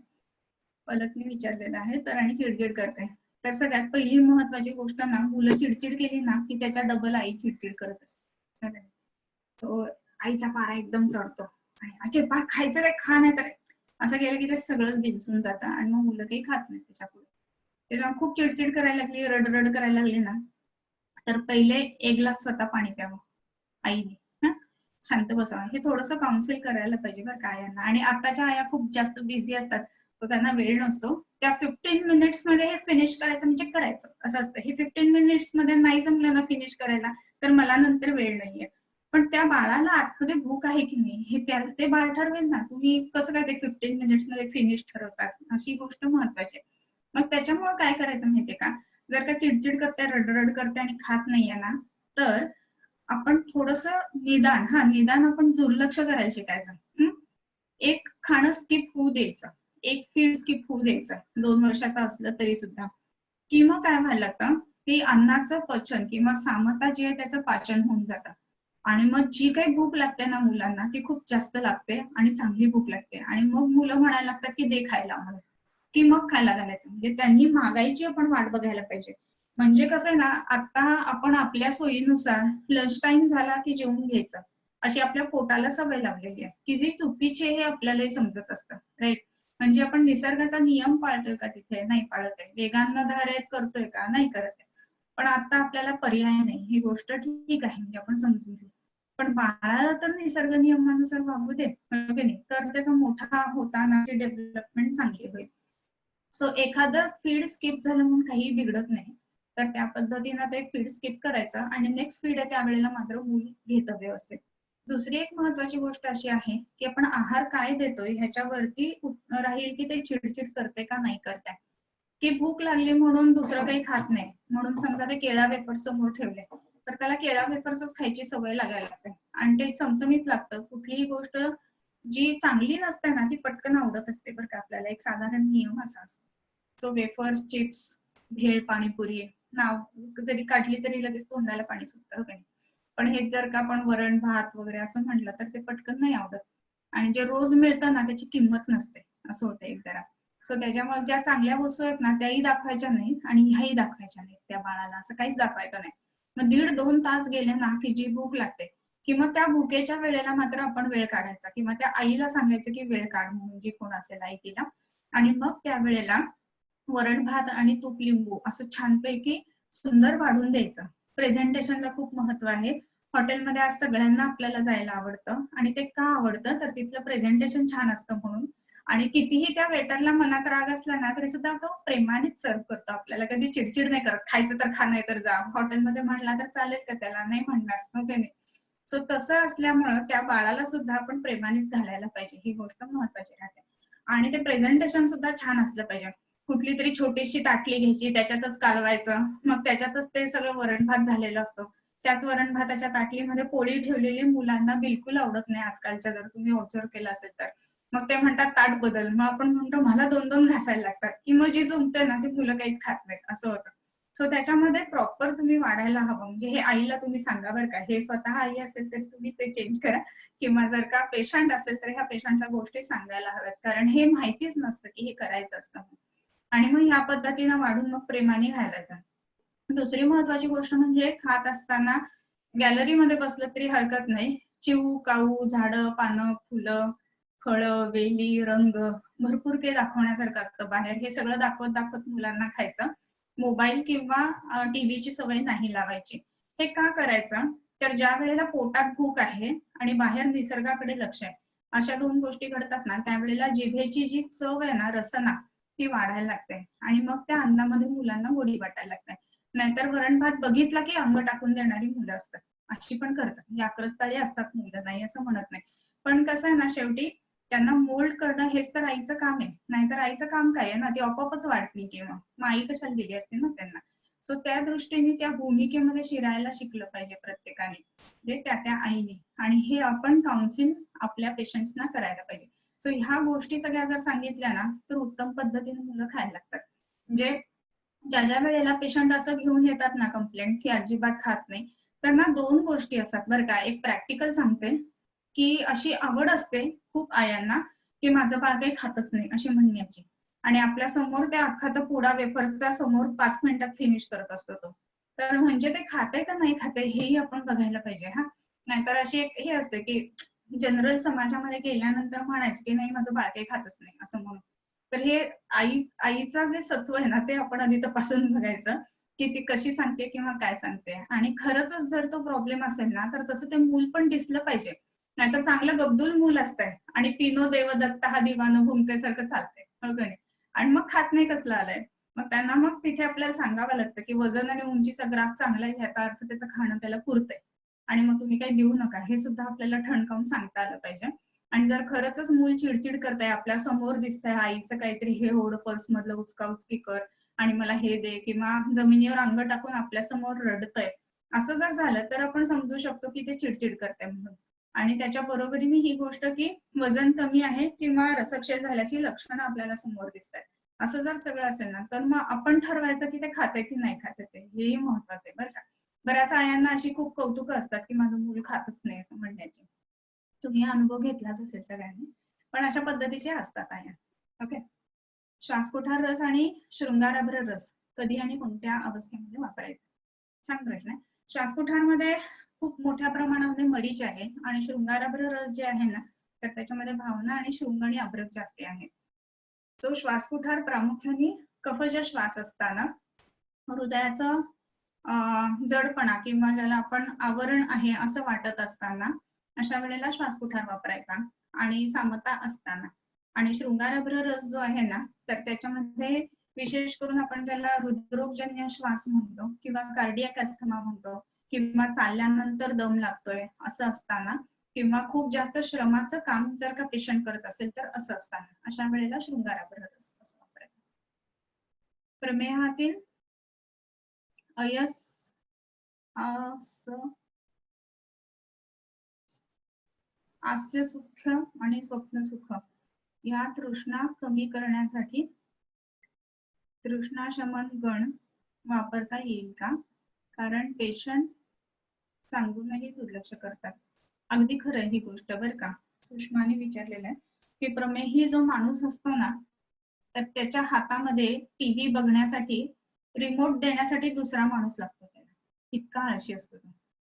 पलकने विचारलेलं आहे तर आणि चिडचिड करते. तर सगळ्यात पहिली महत्वाची गोष्ट ना मुलं चिडचिड केली ना की त्याच्या डबल आई चिडचिड करत असते. तो आईचा पारा एकदम चढतो आणि अजिबात खायचं काय खा नाही तर असं केलं की ते सगळंच बिनसून जातं आणि मग मुलं काही खात नाही त्याच्या पुढे. त्याच्यामुळे खूप चिडचिड करायला लागली रड करायला लागली ना तर पहिले एक ग्लास स्वतः पाणी प्यावं आईने. शांत बसावं. हे थोडंसं काउन्सिल करायला पाहिजे बरं का आयांना. आणि आताच्या आया खूप जास्त बिझी असतात तो त्यांना वेळ नसतो. त्या 15 मिनिट्स मध्ये हे फिनिश करायचं म्हणजे करायचं असं असतं. हे 15 मिनिट्स मध्ये नाही जमलं ना फिनिश करायला तर मला नंतर वेळ नाहीये. पण त्या बाळाला आतमध्ये भूक आहे की नाही हे ते बाळ ठरवेल ना. तुम्ही कसं काय ते 15 मिनिट्स मध्ये फिनिश ठरवतात अशी गोष्ट महत्वाची आहे. मग त्याच्यामुळे काय करायचं माहितीये का जर का चिडचिड करते रडरड करते आणि खात नाहीये ना तर आपण थोडस निदान आपण दुर्लक्ष करायला शिकायचं. एक खाणं स्किप होऊ द्यायचं, एक फीड स्किप होऊ द्यायचं 2 वर्षाचा असलं तरी सुद्धा. की मग काय व्हायला लागतं, ते अन्नाचं पचन किंवा सामता जी आहे त्याचं पाचन होऊन जातं. आणि मग जी काही भूक लागते ना मुलांना ती खूप जास्त लागते आणि चांगली भूक लागते. आणि मग मुलं म्हणायला लागतात की दे खायला म्हणून, की मग खायला घालायचं. म्हणजे त्यांनी मागायची आपण वाट बघायला पाहिजे. म्हणजे कसं आहे ना, आता आपण आपल्या सोयीनुसार लंच टाइम झाला की जेवून घ्यायचं, अशी आपल्या पोटाला सवय लावलेली आहे, की जी चुकीची आहे हे आपल्यालाही समजत असतं, राईट? म्हणजे आपण निसर्गाचा नियम पाळतोय का तिथे? नाही पाळत आहे. वेगांना धारेत करतोय का? नाही करत आहे. पण आता आपल्याला पर्याय नाही. ही गोष्ट ठीक आहे, म्हणजे आपण समजून घेऊ. पण बाळाला तर निसर्ग नियमानुसार वागू दे, हो की नाही? तर त्याचा मोठा होताना डेव्हलपमेंट चांगली होईल. सो एखादं फीड स्किप झालं म्हणून काही बिघडत नाही. तर त्या पद्धतीनं ते फीड स्किप करायचं आणि नेक्स्ट फीड आहे त्यावेळेला मात्र मूल घेतं व्यवस्थित. दुसरी एक महत्वाची गोष्ट अशी आहे, की आपण आहार काय देतोय ह्याच्यावरती राहील की ते चिडचिड करते का नाही करते. की भूक लागली म्हणून दुसरं काही खात नाही. म्हणून समजा ते केळा वेफर्स समोर ठेवले, तर त्याला केळा वेफर्सच खायची सवय लागायला लागते. आणि ते चमचमीत लागतं. कुठलीही गोष्ट जी चांगली नसते ना ती पटकन आवडत असते बरं का आपल्याला. एक साधारण नियम असा असतो. सो वेफर्स, चिप्स, भेळ, पाणीपुरी नाव जरी काढली तरी लगेच तोंडाला पाणी सुटतं, हो की नाही? पण हेच जर का आपण वरण भात वगैरे असं म्हटलं तर ते पटकन नाही आवडत. आणि जे रोज मिळतं ना त्याची किंमत नसते, असं होतं एक जरा. सो त्याच्यामुळे ज्या चांगल्या वस्तू आहेत ना त्याही दाखवायच्या नाहीत आणि ह्याही दाखवायच्या नाहीत त्या बाळाला, असं काहीच दाखवायचं नाही. मग 1.5-2 तास गेले ना की जी भूक लागते, की मग त्या भुकेच्या वेळेला मात्र आपण वेळ काढायचा किंवा त्या आईला सांगायचं की वेळ काढ म्हणून, जी कोण असेल आई तिला. आणि मग त्या वेळेला वरण भात आणि तूप लिंबू असं छानपैकी सुंदर वाढून द्यायचं. प्रेझेंटेशनला खूप महत्व आहे. हॉटेलमध्ये आज सगळ्यांना आपल्याला जायला आवडतं आणि ते का आवडतं तर तिथलं प्रेझेंटेशन छान असतं म्हणून. आणि कितीही त्या वेटरला मनात राग असला ना तरी सुद्धा तो प्रेमानेच सर्व करतो आपल्याला, कधी चिडचिड नाही करत. खायचं तर खा, नाही तर जा. हॉटेलमध्ये म्हणला तर चालेल का त्याला? नाही म्हणणार, हो की नाही? सो तसं असल्यामुळं त्या बाळाला सुद्धा आपण प्रेमानेच घालायला पाहिजे, ही गोष्ट महत्वाची राहते. आणि ते प्रेझेंटेशन सुद्धा छान असलं पाहिजे. कुठली तरी छोटीशी ताटली घ्यायची, त्याच्यातच कालवायचं, मग त्याच्यातच ते सगळं वरण भात झालेलं असतं. त्याच वरण भाताच्या ताटलीमध्ये पोळी ठेवलेली मुलांना बिलकुल आवडत नाही आजकालच्या, जर तुम्ही ऑब्झर्व्ह केलं असेल तर. मग ते म्हणतात ताट बदल, मग आपण म्हणतो मला 2-2 घासायला लागतात, की मग जी जमते ना ती मुलं काहीच खात नाहीत, असं होतं. सो त्याच्यामध्ये प्रॉपर तुम्ही वाढायला हवं. म्हणजे हे आईला तुम्ही सांगा बरं का. हे स्वतः आई असेल तर तुम्ही ते चेंज करा, किंवा जर का पेशंट असेल तर ह्या पेशंटला गोष्टी सांगायला हव्यात, कारण हे माहितीच नसतं की हे करायचं असतं. आणि मग ह्या पद्धतीनं वाढून मग प्रेमाने घालायचं. दुसरी महत्वाची गोष्ट म्हणजे खात असताना गॅलरीमध्ये बसलं तरी हरकत नाही. चिव, काऊ, झाडं, पानं, फुलं, फळं, वेली, रंग भरपूर काही दाखवण्यासारखं असतं बाहेर. हे सगळं दाखवत दाखवत मुलांना खायचं. मोबाईल किंवा टीव्हीची सवय नाही लावायची. हे का करायचं? तर ज्या वेळेला पोटात भूक आहे आणि बाहेर निसर्गाकडे लक्ष आहे, अशा 2 गोष्टी घडतात ना त्यावेळेला जिभेची जी चव आहे ना, रसना, ती वाढायला लागते आणि मग त्या अन्नामध्ये मुलांना गोडी वाटायला लागते. नाहीतर वरण भात बघितला की अंग टाकून देणारी मुलं असतात. अशी पण करतात. म्हणजे आक्रस्ताळी असतात मुलं, नाही असं म्हणत नाही. पण कसं आहे ना शेवटी त्यांना मोल्ड करणं हेच तर आईचं काम आहे. नाहीतर आईचं काम काय आहे ना, ती आपोआपच वाढतील किंवा मग आई कशाला दिली असते ना त्यांना. सो त्या दृष्टीने त्या भूमिकेमध्ये शिरायला शिकलं पाहिजे प्रत्येकाने, म्हणजे त्या त्या आईने. आणि हे आपण काउन्सिल आपल्या पेशंट्सना करायला पाहिजे. सो ह्या गोष्टी सगळ्या जर सांगितल्या ना तर उत्तम पद्धतीने मुलं खायला लागतात. म्हणजे ज्या वेळेला पेशंट असं घेऊन येतात ना कंप्लेंट की अजिबात खात नाही, त्यांना 2 गोष्टी असतात बरं का. एक प्रॅक्टिकल सांगते, की अशी आवड असते खूप आयांना, की माझं बाळ काही खातच नाही अशी म्हणण्याची. आणि आपल्या समोर त्या अख्खा तो पुडा वेफर्सचा समोर 5 मिनिटात फिनिश करत असतो तो. तर म्हणजे ते खातंय का नाही खातंय हेही आपण बघायला पाहिजे हां. नाहीतर अशी एक हे असते, की जनरल समाजामध्ये गेल्यानंतर म्हणायचं, की नाही माझं बाळ काही खातच नाही असं म्हणून. तर हे आईचं जे सत्व आहे ना ते आपण आधी तपासून बघायचं, की ती कशी सांगते किंवा काय सांगते. आणि खरंच जर तो प्रॉब्लेम असेल ना तर तसं ते मूल पण दिसलं पाहिजे. नाहीतर चांगलं गब्दूल मूल असतंय आणि पिनो देवदत्त हा दिवानं भुंकतेसारखं चालतंय, हो का नाही? आणि मग खात नाही कसलं आलंय. मग त्यांना मग तिथे आपल्याला सांगावं लागतं, की वजन आणि उंचीचा ग्राफ चांगला आहे याचा अर्थ त्याचं खाणं त्याला पुरतंय. आणि मग तुम्ही काही देऊ नका, हे सुद्धा आपल्याला ठणकावून सांगता आलं पाहिजे. आणि जर खरंच मूल चिडचिड करतंय, आपल्या समोर दिसतंय आईचं काहीतरी हे ओढ पर्समधलं उचका-उचकी कर आणि मला हे दे, किंवा जमिनीवर अंग टाकून आपल्या समोर रडतंय, असं जर झालं तर आपण समजू शकतो की ते चिडचिड करते म्हणून. आणि त्याच्या बरोबरीने ही गोष्ट की वजन कमी आहे किंवा रसक्षय झाल्याची लक्षणं आपल्याला समोर दिसतात. असं जर सगळं असेल ना तर मग आपण ठरवायचं की ते खाते की नाही खाते ते, हेही महत्वाचं आहे बरं का. बऱ्याच आयांना अशी खूप कौतुक असतात की माझं मूल खातच नाही असं म्हणण्याची. तुम्ही अनुभव घेतलाच असेल सगळ्यांनी, पण अशा पद्धतीचे असतात आया. ओके. श्वासकोठार रस आणि शृंगाराभ्र रस कधी आणि कोणत्या अवस्थेमध्ये वापरायचा? छान प्रश्न आहे. श्वासकोठारमध्ये खूप मोठ्या प्रमाणामध्ये मरीच आहे आणि शृंगाराभ्र रस जे आहे ना तर त्याच्यामध्ये भावना आणि शृंग आणि अभ्रक जास्ती आहे. तो श्वासकोठार प्रामुख्याने कफज श्वास असताना हृदयाचं जडपणा किंवा ज्याला आपण आवरण आहे असं वाटत असताना अशा वेळेला श्वासकोठार वापरायचा आणि सामता असताना. आणि शृंगाराभ्र रस जो आहे ना तर त्याच्यामध्ये विशेष करून आपण त्याला हृदरोगजन्य श्वास म्हणतो किंवा कार्डियक अस्थमा म्हणतो किंवा चालल्यानंतर दम लागतोय असं असताना किंवा खूप जास्त श्रमाचं काम जर का पेशंट करत असेल तर असं असताना अशा वेळेला शृंगाराभ्र रस असं वापरायचा. प्रमेहातील अयस हास्य सुख आणि स्वप्न सुख या तृष्णा कमी करण्यासाठी तृष्णा शमन गण वापरता येईल का? कारण पेशंट सांगूनही दुर्लक्ष करतात. अगदी खरं आहे ही गोष्ट बरं का. सुषमाने विचारलेलं आहे की प्रमेही जो माणूस असतो ना तर त्याच्या हातामध्ये टीव्ही बघण्यासाठी रिमोट देण्यासाठी दुसरा माणूस लागतो त्याला, इतका आळशी असतो तो.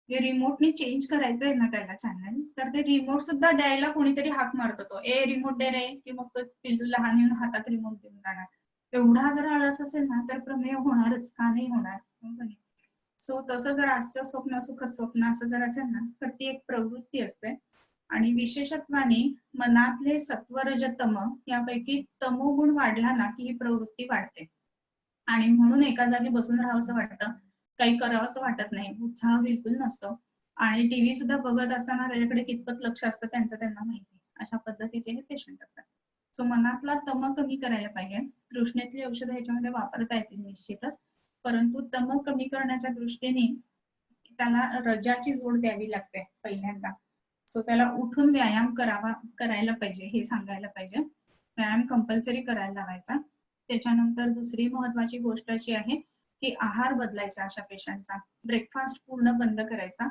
जे रिमोटने चेंज करायचंय ना त्याला चॅनल तर ते रिमोट सुद्धा द्यायला कोणीतरी हाक मारतो तो, ए रिमोट दे रे, की मग तो पिल्लू लहान येऊन हातात रिमोट देऊन जाणार. एवढा जर आळस असेल ना तर प्रमेय होणारच, का नाही होणार. सो तसं जर आजचं स्वप्न सुख स्वप्न असं जर असेल ना तर ती एक प्रवृत्ती असते आणि विशेषत्वाने मनातले सत्वरजतम यापैकी तमोगुण वाढला ना की ही प्रवृत्ती वाढते आणि म्हणून एका जागी बसून राहावंसं वाटतं, काही करावंसं वाटत नाही, उत्साह बिलकुल नसतो आणि टीव्ही सुद्धा बघत असताना त्याच्याकडे कितपत लक्ष असतं त्यांचं त्यांना माहिती. अशा पद्धतीचे हे पेशंट असतात. सो मनातला तम कमी करायला पाहिजे. तृष्णेतली औषधं ह्याच्यामध्ये वापरता येतील निश्चितच, परंतु तम कमी करण्याच्या दृष्टीने त्याला रजाची जोड द्यावी लागते पहिल्यांदा. सो त्याला उठून व्यायाम करायला पाहिजे हे सांगायला पाहिजे. व्यायाम कंपल्सरी करायला लावायचा. त्याच्यानंतर दुसरी महत्वाची गोष्ट अशी आहे की आहार बदलायचा अशा पेशंटचा. ब्रेकफास्ट पूर्ण बंद करायचा.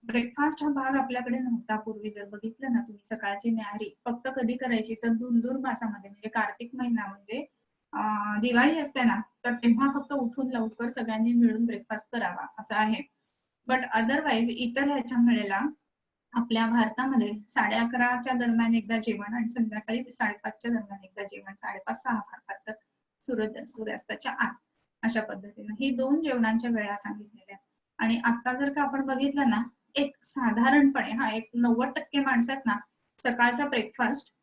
ब्रेकफास्ट हा भाग आपल्याकडे नव्हता पूर्वी. जर बघितलं ना तुम्ही सकाळची न्याहारी फक्त कधी करायची तर धुंदूर मासामध्ये म्हणजे कार्तिक महिना म्हणजे दिवाळी असते ना तर तेव्हा फक्त उठून लवकर सगळ्यांनी मिळून ब्रेकफास्ट करावा असं आहे. बट अदरवाईज इतर ह्याच्या वेळेला आपल्या भारतामध्ये 11:30च्या दरम्यान एकदा जेवण आणि संध्याकाळी 5:30च्या दरम्यान एकदा जेवण, 5:30-6 फार तर सूर्यास्ताच्या आत अशा पद्धतीने ही 2 जेवणांच्या वेळा सांगितलेल्या आहेत. आणि आता जर का आपण बघितलं ना एक साधारणपणे हा एक 90% माणसं आहेत ना सकाळचा ब्रेकफास्ट,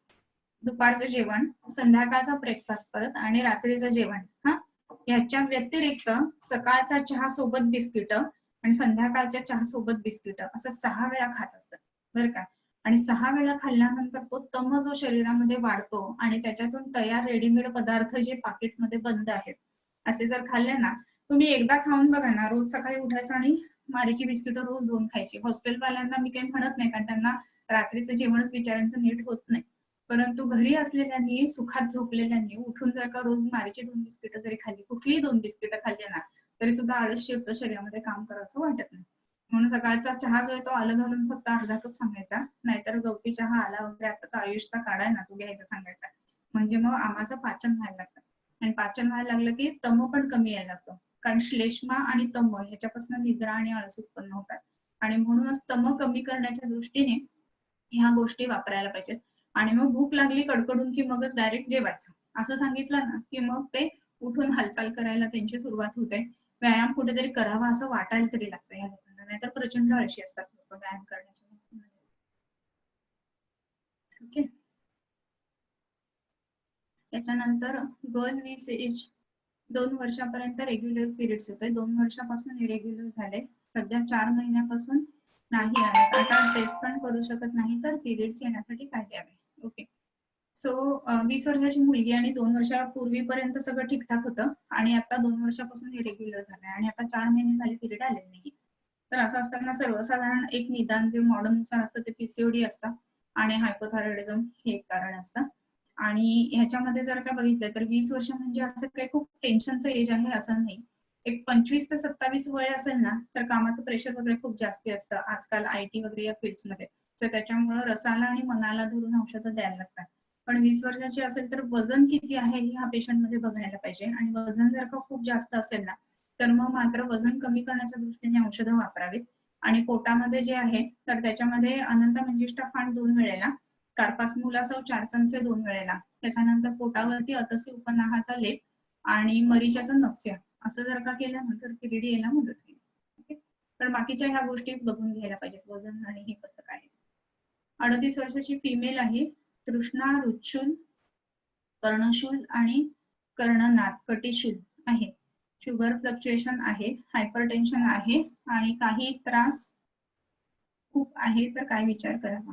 दुपारचं जेवण, संध्याकाळचा ब्रेकफास्ट परत आणि रात्रीचं जेवण हा ह्याच्या व्यतिरिक्त सकाळचा चहा सोबत बिस्किट आणि संध्याकाळच्या चहा सोबत बिस्किट असं 6 वेळा खात असतात बरं का. आणि 6 वेळा खाल्ल्यानंतर तो तम जो शरीरामध्ये वाढतो आणि त्याच्यातून तयार रेडीमेड पदार्थ जे पाकिटमध्ये बंद आहेत असे जर खाल्ले ना तुम्ही एकदा खाऊन बघा ना, रोज सकाळी उठायचं आणि मारीची बिस्किट रोज 2 खायची. हॉस्टेलवाल्यांना मी काही म्हणत नाही कारण त्यांना रात्रीचं जेवणच बिचाऱ्यांचं नीट होत नाही, परंतु घरी असलेल्यांनी सुखात झोपलेल्यांनी उठून जर का रोज मारीची 2 बिस्किट जरी खाल्ली, कुठलीही 2 बिस्किट खाल्ली ना तरी सुद्धा आळस शिरतं, शरीरामध्ये काम करायचं वाटत नाही. म्हणून सकाळचा चहा जो आहे तो आलं घालून फक्त अर्धा कप सांगायचा, नाहीतर गवती चहा आला वगैरे आताचा आयुषचा काढाय ना तो घ्यायचा सांगायचा. म्हणजे मग आमाचं पाचन व्हायला लागतं आणि पाचन व्हायला लागलं की तम पण कमी यायला लागतो. कारण श्लेष्मा आणि तम ह्याच्यापासून निद्रा आणि आळस उत्पन्न होतात आणि म्हणूनच तम कमी करण्याच्या दृष्टीने ह्या गोष्टी वापरायला पाहिजेत. आणि मग भूक लागली कडकडून की मगच डायरेक्ट जेवायचं असं सांगितलं ना की मग ते उठून हालचाल करायला त्यांची सुरुवात होते. व्यायाम कुठेतरी करावा असं वाटायला तरी लागतं या लोकांना, नाहीतर प्रचंड आळशी असतात लोक व्यायाम करण्याच्या. ओके. त्याच्यानंतर गर्ल विथ एज 2 वर्षापर्यंत रेग्युलर पिरियड्स होते, 2 वर्षापासून इरेग्युलर झाले, सध्या 4 महिन्यापासून नाही आहेत, आता टेस्ट पण करू शकत नाही, तर पिरियड्स येण्यासाठी काय द्यावे? ओके. सो 20 वर्षाची मुलगी आणि 2 वर्षापूर्वीपर्यंत सगळं ठीकठाक होतं आणि आता 2 वर्षापासून इरेग्युलर झालंय आणि आता 4 महिने झाले पिरियड आलेले नाही. तर असं असताना सर्वसाधारण एक निदान जे मॉडर्न नुसार असतं ते पीसीओडी असतं आणि हायपोथायरॉइडिझम हे एक कारण असतं. आणि ह्याच्यामध्ये जर का बघितलं तर 20 वर्ष म्हणजे असं काही खूप टेन्शनचं एज आहे असं नाही. एक 25 ते 27 वय असेल ना तर कामाचं प्रेशर वगैरे खूप जास्ती असतं आजकाल आयटी वगैरे या फील्ड्समध्ये. तर त्याच्यामुळे रसाला आणि मनाला धरून औषधं द्यायला लागतात. पण 20 वर्षाची असेल तर वजन किती आहे हे ह्या पेशंटमध्ये बघायला पाहिजे आणि वजन जर का खूप जास्त असेल ना तर मग मात्र वजन कमी करण्याच्या दृष्टीने औषधं वापरावीत. आणि पोटामध्ये जे आहे तर त्याच्यामध्ये अनंत मंजिष्ठा फांड 2 वेळेला, कार्पास मुलासव 4 चमचे 2 वेळेला, त्याच्यानंतर पोटावरती अतसी उपनाहाचा लेप आणि मरीच्याचं नस्य असं जर का केलं ना तर किरीडी यायला मदत होईल. ओके. पण बाकीच्या ह्या गोष्टी बघून घ्यायला पाहिजेत वजन आणि हे कसं काय. 38 वर्षाची फिमेल आहे, तृष्णा रुच्छूल, कर्णशूल आणि कर्णनाद कटिशूल आहे, शुगर फ्लक्च्युएशन आहे, हायपरटेन्शन आहे आणि काही त्रास खूप आहे तर काय विचार करावा.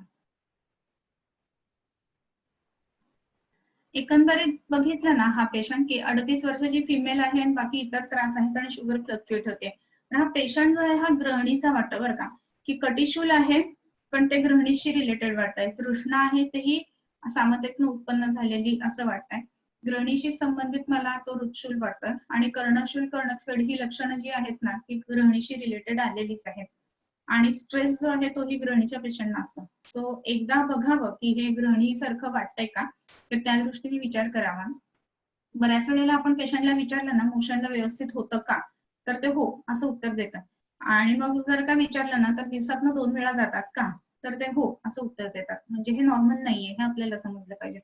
एकंदरीत बघितलं ना हा पेशंट की 38 वर्षाची फिमेल आहे आणि बाकी इतर त्रास आहेत आणि शुगर फ्लक्च्युएट होते. हा पेशंट जो आहे हा गृहिणीचा वाटतं बरं का, की कटिशूल आहे पण ते गृहिणीशी रिलेटेड वाटतंय. तृष्णा आहे तेही सामतेतनं उत्पन्न झालेली असं वाटतंय. गृहिणीशी संबंधित मला तो रुच्छूल वाटतं आणि कर्णशूल कर्णफेड ही लक्षणं जी आहेत ना ती गृहिणीशी रिलेटेड आलेलीच आहेत. आणि स्ट्रेस जो आहे तोही गृहिणीच्या पेशंटना असतो. तो एकदा बघावं की हे गृहिणीसारखं वाटतंय का तर त्या दृष्टीने विचार करावा. बऱ्याच वेळेला आपण पेशंटला विचारलं ना मोशनला व्यवस्थित होतं का तर ते हो असं उत्तर देतात. आणि मग जर का विचारलं ना तर दिवसातनं 2 वेळा जातात का तर ते हो असं उत्तर देतात. म्हणजे हे नॉर्मल नाहीये हे आपल्याला समजलं पाहिजे.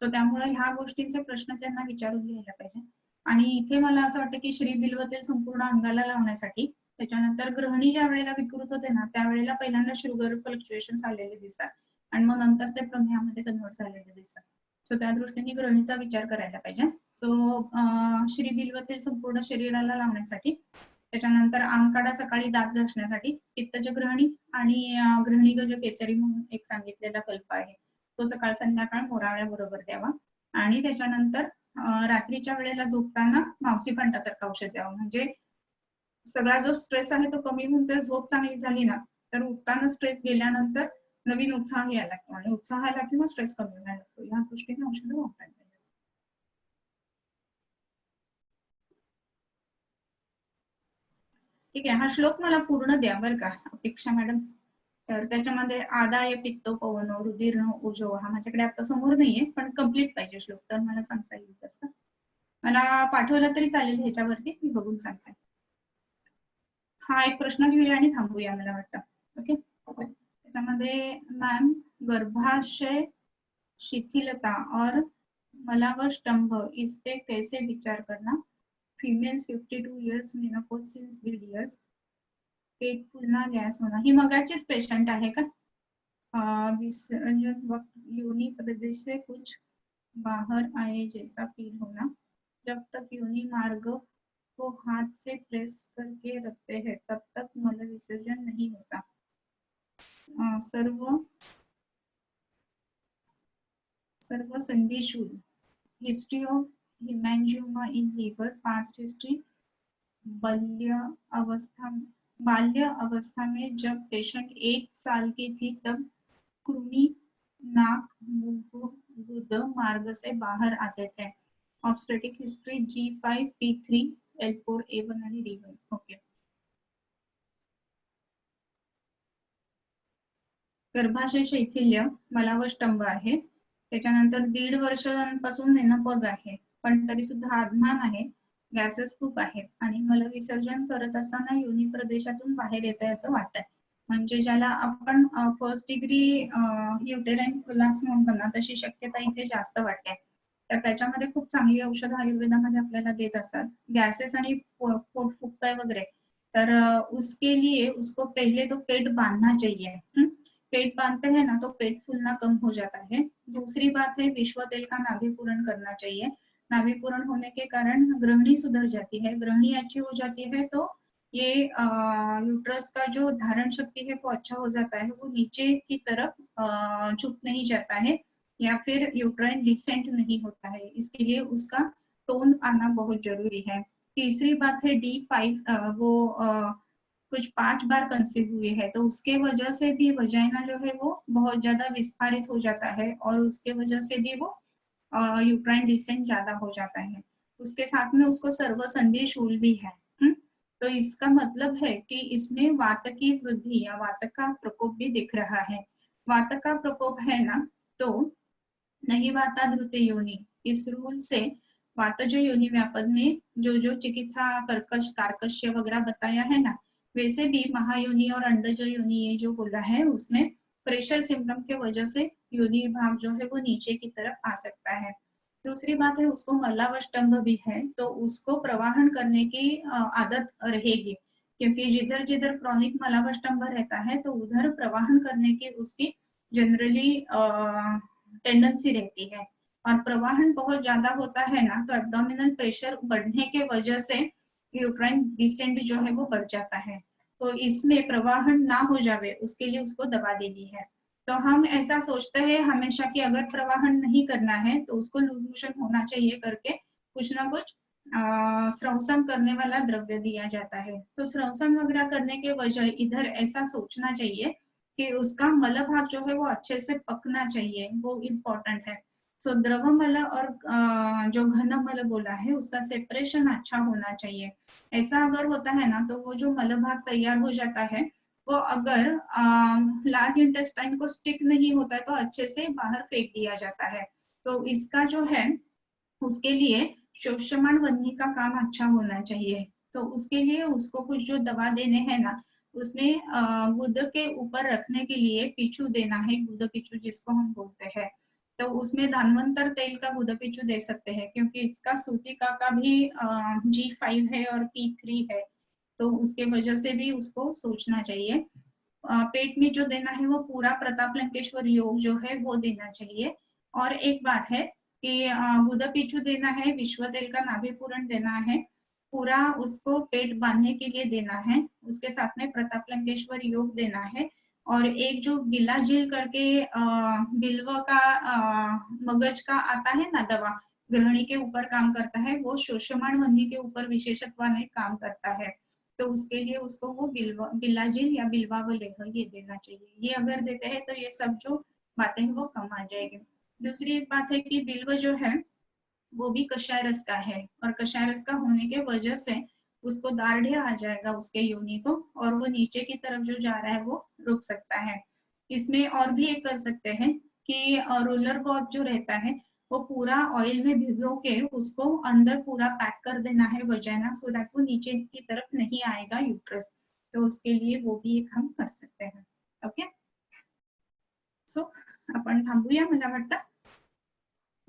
सो त्यामुळे ह्या गोष्टींचे प्रश्न त्यांना विचारून घ्यायला पाहिजे. आणि इथे मला असं वाटतं की श्री बिल्व तेल संपूर्ण अंगाला लावण्यासाठी, त्याच्यानंतर गृहिणी ज्या वेळेला विकृत होते ना त्यावेळेला पहिल्यांदा शुगर फ्लक्च्युएशन आलेले दिसतात आणि मग नंतर ते प्रमेहामध्ये कन्व्हर्ट झालेले दिसतात. सो त्या दृष्टीने गृहिणीचा विचार करायला पाहिजे. सो श्री बिल्व तेल संपूर्ण शरीराला लावण्यासाठी, त्याच्यानंतर आमकाडा सकाळी दात घासण्यासाठी, पित्तज गृहिणी आणि गृहिणी गज केसरी म्हणून एक सांगितलेला कल्प आहे तो सकाळ संध्याकाळ मोरावळ्या बरोबर द्यावा. आणि त्याच्यानंतर रात्रीच्या वेळेला झोपताना मावसी फंटासारखं औषध द्यावं. म्हणजे सगळा जो स्ट्रेस आहे तो कमी होऊन जर झोप चांगली झाली ना तर उठताना स्ट्रेस गेल्यानंतर नवीन उत्साह यायला लागतो आणि उत्साह आला की मग स्ट्रेस कमी व्हायला लागतो. या दृष्टीने औषधं वापरायला पाहिजे. ठीक आहे, हा श्लोक मला पूर्ण द्या बरं का अपेक्षा मॅडम. तर त्याच्यामध्ये आदाय पित्तो पवनो रुधिर ओजो हा माझ्याकडे आता समोर नाहीये पण कम्प्लीट पाहिजे श्लोक तर मला सांगता येईल जास्त. मला पाठवलं तरी चालेल ह्याच्यावरती मी बघून सांगते. हा एक प्रश्न घेऊया आणि थांबूया मला वाटतं. ओके. त्याच्यामध्ये मॅम गर्भाशय शिथिलता और मलावष्टंभ इस पे कैसे विचार करना, females 52 years menopause since 1.5 years, पेट फूलना गैस होना, ही मगाचीच पेशंट आहे का? विसर्जन वक्त योनि प्रदेश से कुछ बाहर आए जैसा फील होना, जब तक योनि मार्ग को हाथ से प्रेस करके रखते हैं तब तक मल विसर्जन नहीं होता। सर्व संधिशूल, history of hemangioma in liver, past history, बाल्य अवस्था बाल्य अवस्था में जब पेशेंट 1 साल की थी तब कृमि नाक मुंह गुद मार्ग से बाहर आते थे. Obstetric history G5 P3 L4 A1 आणि D1. ओके. गर्भाशय शैथिल्य मलावष्टंभ आहे, त्याच्यानंतर 1.5 वर्षांपासून मेनोपॉज आहे पण तरी सुद्धा आधमान आहे, गॅसेस खूप आहेत आणि मलविसर्जन करत असताना योनी प्रदेशातून बाहेर येत आहे असं वाटतंय. म्हणजे ज्याला आपण फर्स्ट डिग्री युटेराइन प्रोलॅप्स म्हणतो ना तशी शक्यता इथे जास्त वाटते. तर त्याच्यामध्ये खूप चांगली औषधं आयुर्वेदामध्ये आपल्याला देत असतात. गॅसेस आणि पोट फुगतंय वगैरे तर उसके लिए उसको पहले तो पेट बांधना चाहिए. पेट बांधते हैं ना तो पेट फूलना कम हो जाता है. दूसरी बात है विश्व तेल का नाभि पूरण करना चाहिए. नाभि पूरण होने के कारण गृहिणी सुधर जाती है, गृहिणी अच्छी हो जाती है तो ये यूट्रस का जो धारण शक्ति है वो अच्छा हो जाता है, वो नीचे की तरफ झुक नहीं जाता है या फिर यूट्राइन डिसेंट नहीं होता है, इसके लिए उसका टोन आना बहुत जरूरी है. तीसरी बात है D5 वो कुछ 5 बार कंसीव हुई है तो उसके वजह से भी वजाइना जो है वो बहुत ज्यादा विस्फारित हो जाता है और उसके वजह से भी वो यूट्राइन डिसेंट ज्यादा हो जाता है। उसके साथ में उसको सर्वसंधि शूल भी है। तो इसका मतलब है कि इसमें वात की वृद्धि या वात का प्रकोप भी दिख रहा है। वात का प्रकोप है ना, तो नहीं वाता धृत योनि, इस रूल से वातज योनि व्यापद में जो जो चिकित्सा कर्कश कार्कश्य वगैरह बताया है ना, वैसे भी महायोनि और अंडज योनि ये जो बोला है उसमें प्रेशर सिम्टम के वजह से योनि भाग जो है वो नीचे की तरफ आ सकता है। दूसरी बात है उसको मलावष्टंभ भी है तो उसको प्रवाहन करने की आदत रहेगी, क्योंकि जिधर जिधर क्रॉनिक मलावष्टंभ रहता है तो उधर प्रवाहन करने की उसकी जनरली टेंडेंसी रहती है। और प्रवाहन बहुत ज्यादा होता है ना तो एब्डोमिनल प्रेशर बढ़ने के वजह से यूट्राइन डिसेंट जो है वो बढ़ जाता है। तो इसमें प्रवाहन ना हो जावे उसके लिए उसको दवा देनी है। तो हम ऐसा सोचते हैं हमेशा कि अगर प्रवाहन नहीं करना है तो उसको लूज मोशन होना चाहिए करके कुछ ना कुछ स्रवसन करने वाला द्रव्य दिया जाता है। तो स्रवसन वगैरह करने के वजह इधर ऐसा सोचना चाहिए कि उसका मल भाग जो है वो अच्छे से पकना चाहिए, वो इम्पोर्टेंट है। सो द्रव मल और जो घन मल बोला है उसका सेपरेशन अच्छा होना चाहिए। ऐसा अगर होता है ना तो वो जो मल भाग तैयार हो जाता है वो अगर लार्ज इंटेस्टाइन को स्टिक नहीं होता है तो अच्छे से बाहर फेंक दिया जाता है। तो इसका जो है उसके लिए शोषमान वन्नी का काम अच्छा होना चाहिए। तो उसके लिए उसको कुछ जो दवा देने हैं ना उसमें गुद के ऊपर रखने के लिए पिचू देना है, गुद पिचू जिसको हम बोलते हैं। तो उसमें धानवंतर तेल का गुद पिचू दे सकते हैं क्योंकि इसका सूतिका का भी G5 है और P3 है, तो उसके वजह से भी उसको सोचना चाहिए। पेट में जो देना है वो पूरा प्रताप लंकेश्वर योग जो है वो देना चाहिए। और एक बात है कि गुदा पिचू देना है, विश्व तेल का नाभि पूरण देना है, पूरा उसको पेट बांधने के लिए देना है, उसके साथ में प्रताप लंकेश्वर योग देना है। और एक जो बिलाजिल करके बिल्व का मगज का आता है ना दवा, ग्रहणी के ऊपर काम करता है, वो शोषमाण वन्नी के ऊपर विशेषत्व में काम करता है। तो उसके लिए उसको वो बिलाजिल या बिल्वावलेह ये देना चाहिए। ये अगर देते हैं तो ये सब जो बातें हैं वो कम आ जाएगी। दूसरी एक बात है कि बिल्व जो है वो भी कषाय रस का है और कषाय रस का होने के वजह से उसको दार्ढ्य आ जाएगा उसके योनि को और वो नीचे की तरफ जो जा रहा है वो रुक सकता है। इसमें और भी एक कर सकते हैं कि रोलर गॉथ जो रहता है वो पूरा ऑयल में भिगो के उसको अंदर पूरा पैक कर देना है वजाइना, सो दैट वो नीचे की तरफ नहीं आएगा यूट्रस। तो उसके लिए वो भी एक हम कर सकते हैं। ओके, सो आपण थांबूया, मला वाटतं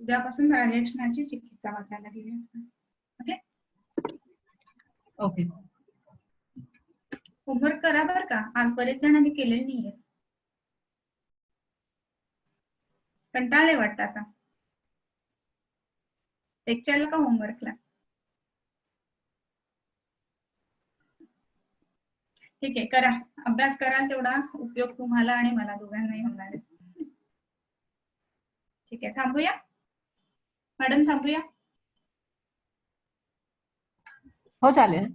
उद्यापासून बाळलेक्षणाची चिकित्सा वाचायला गेली. ओके ओके, होमवर्क करा बरं का, आज बरेच जणांनी केलेलं नाहीये. कंटाळले वाटतं आता लेक्चरला का होमवर्कला. ठीक आहे, करा अभ्यास करा, तेवढा उपयोग तुम्हाला आणि मला दोघांनाही होणार आहे. ठीक आहे, थांबूया मॅडम, थांबूया. हो चालेल.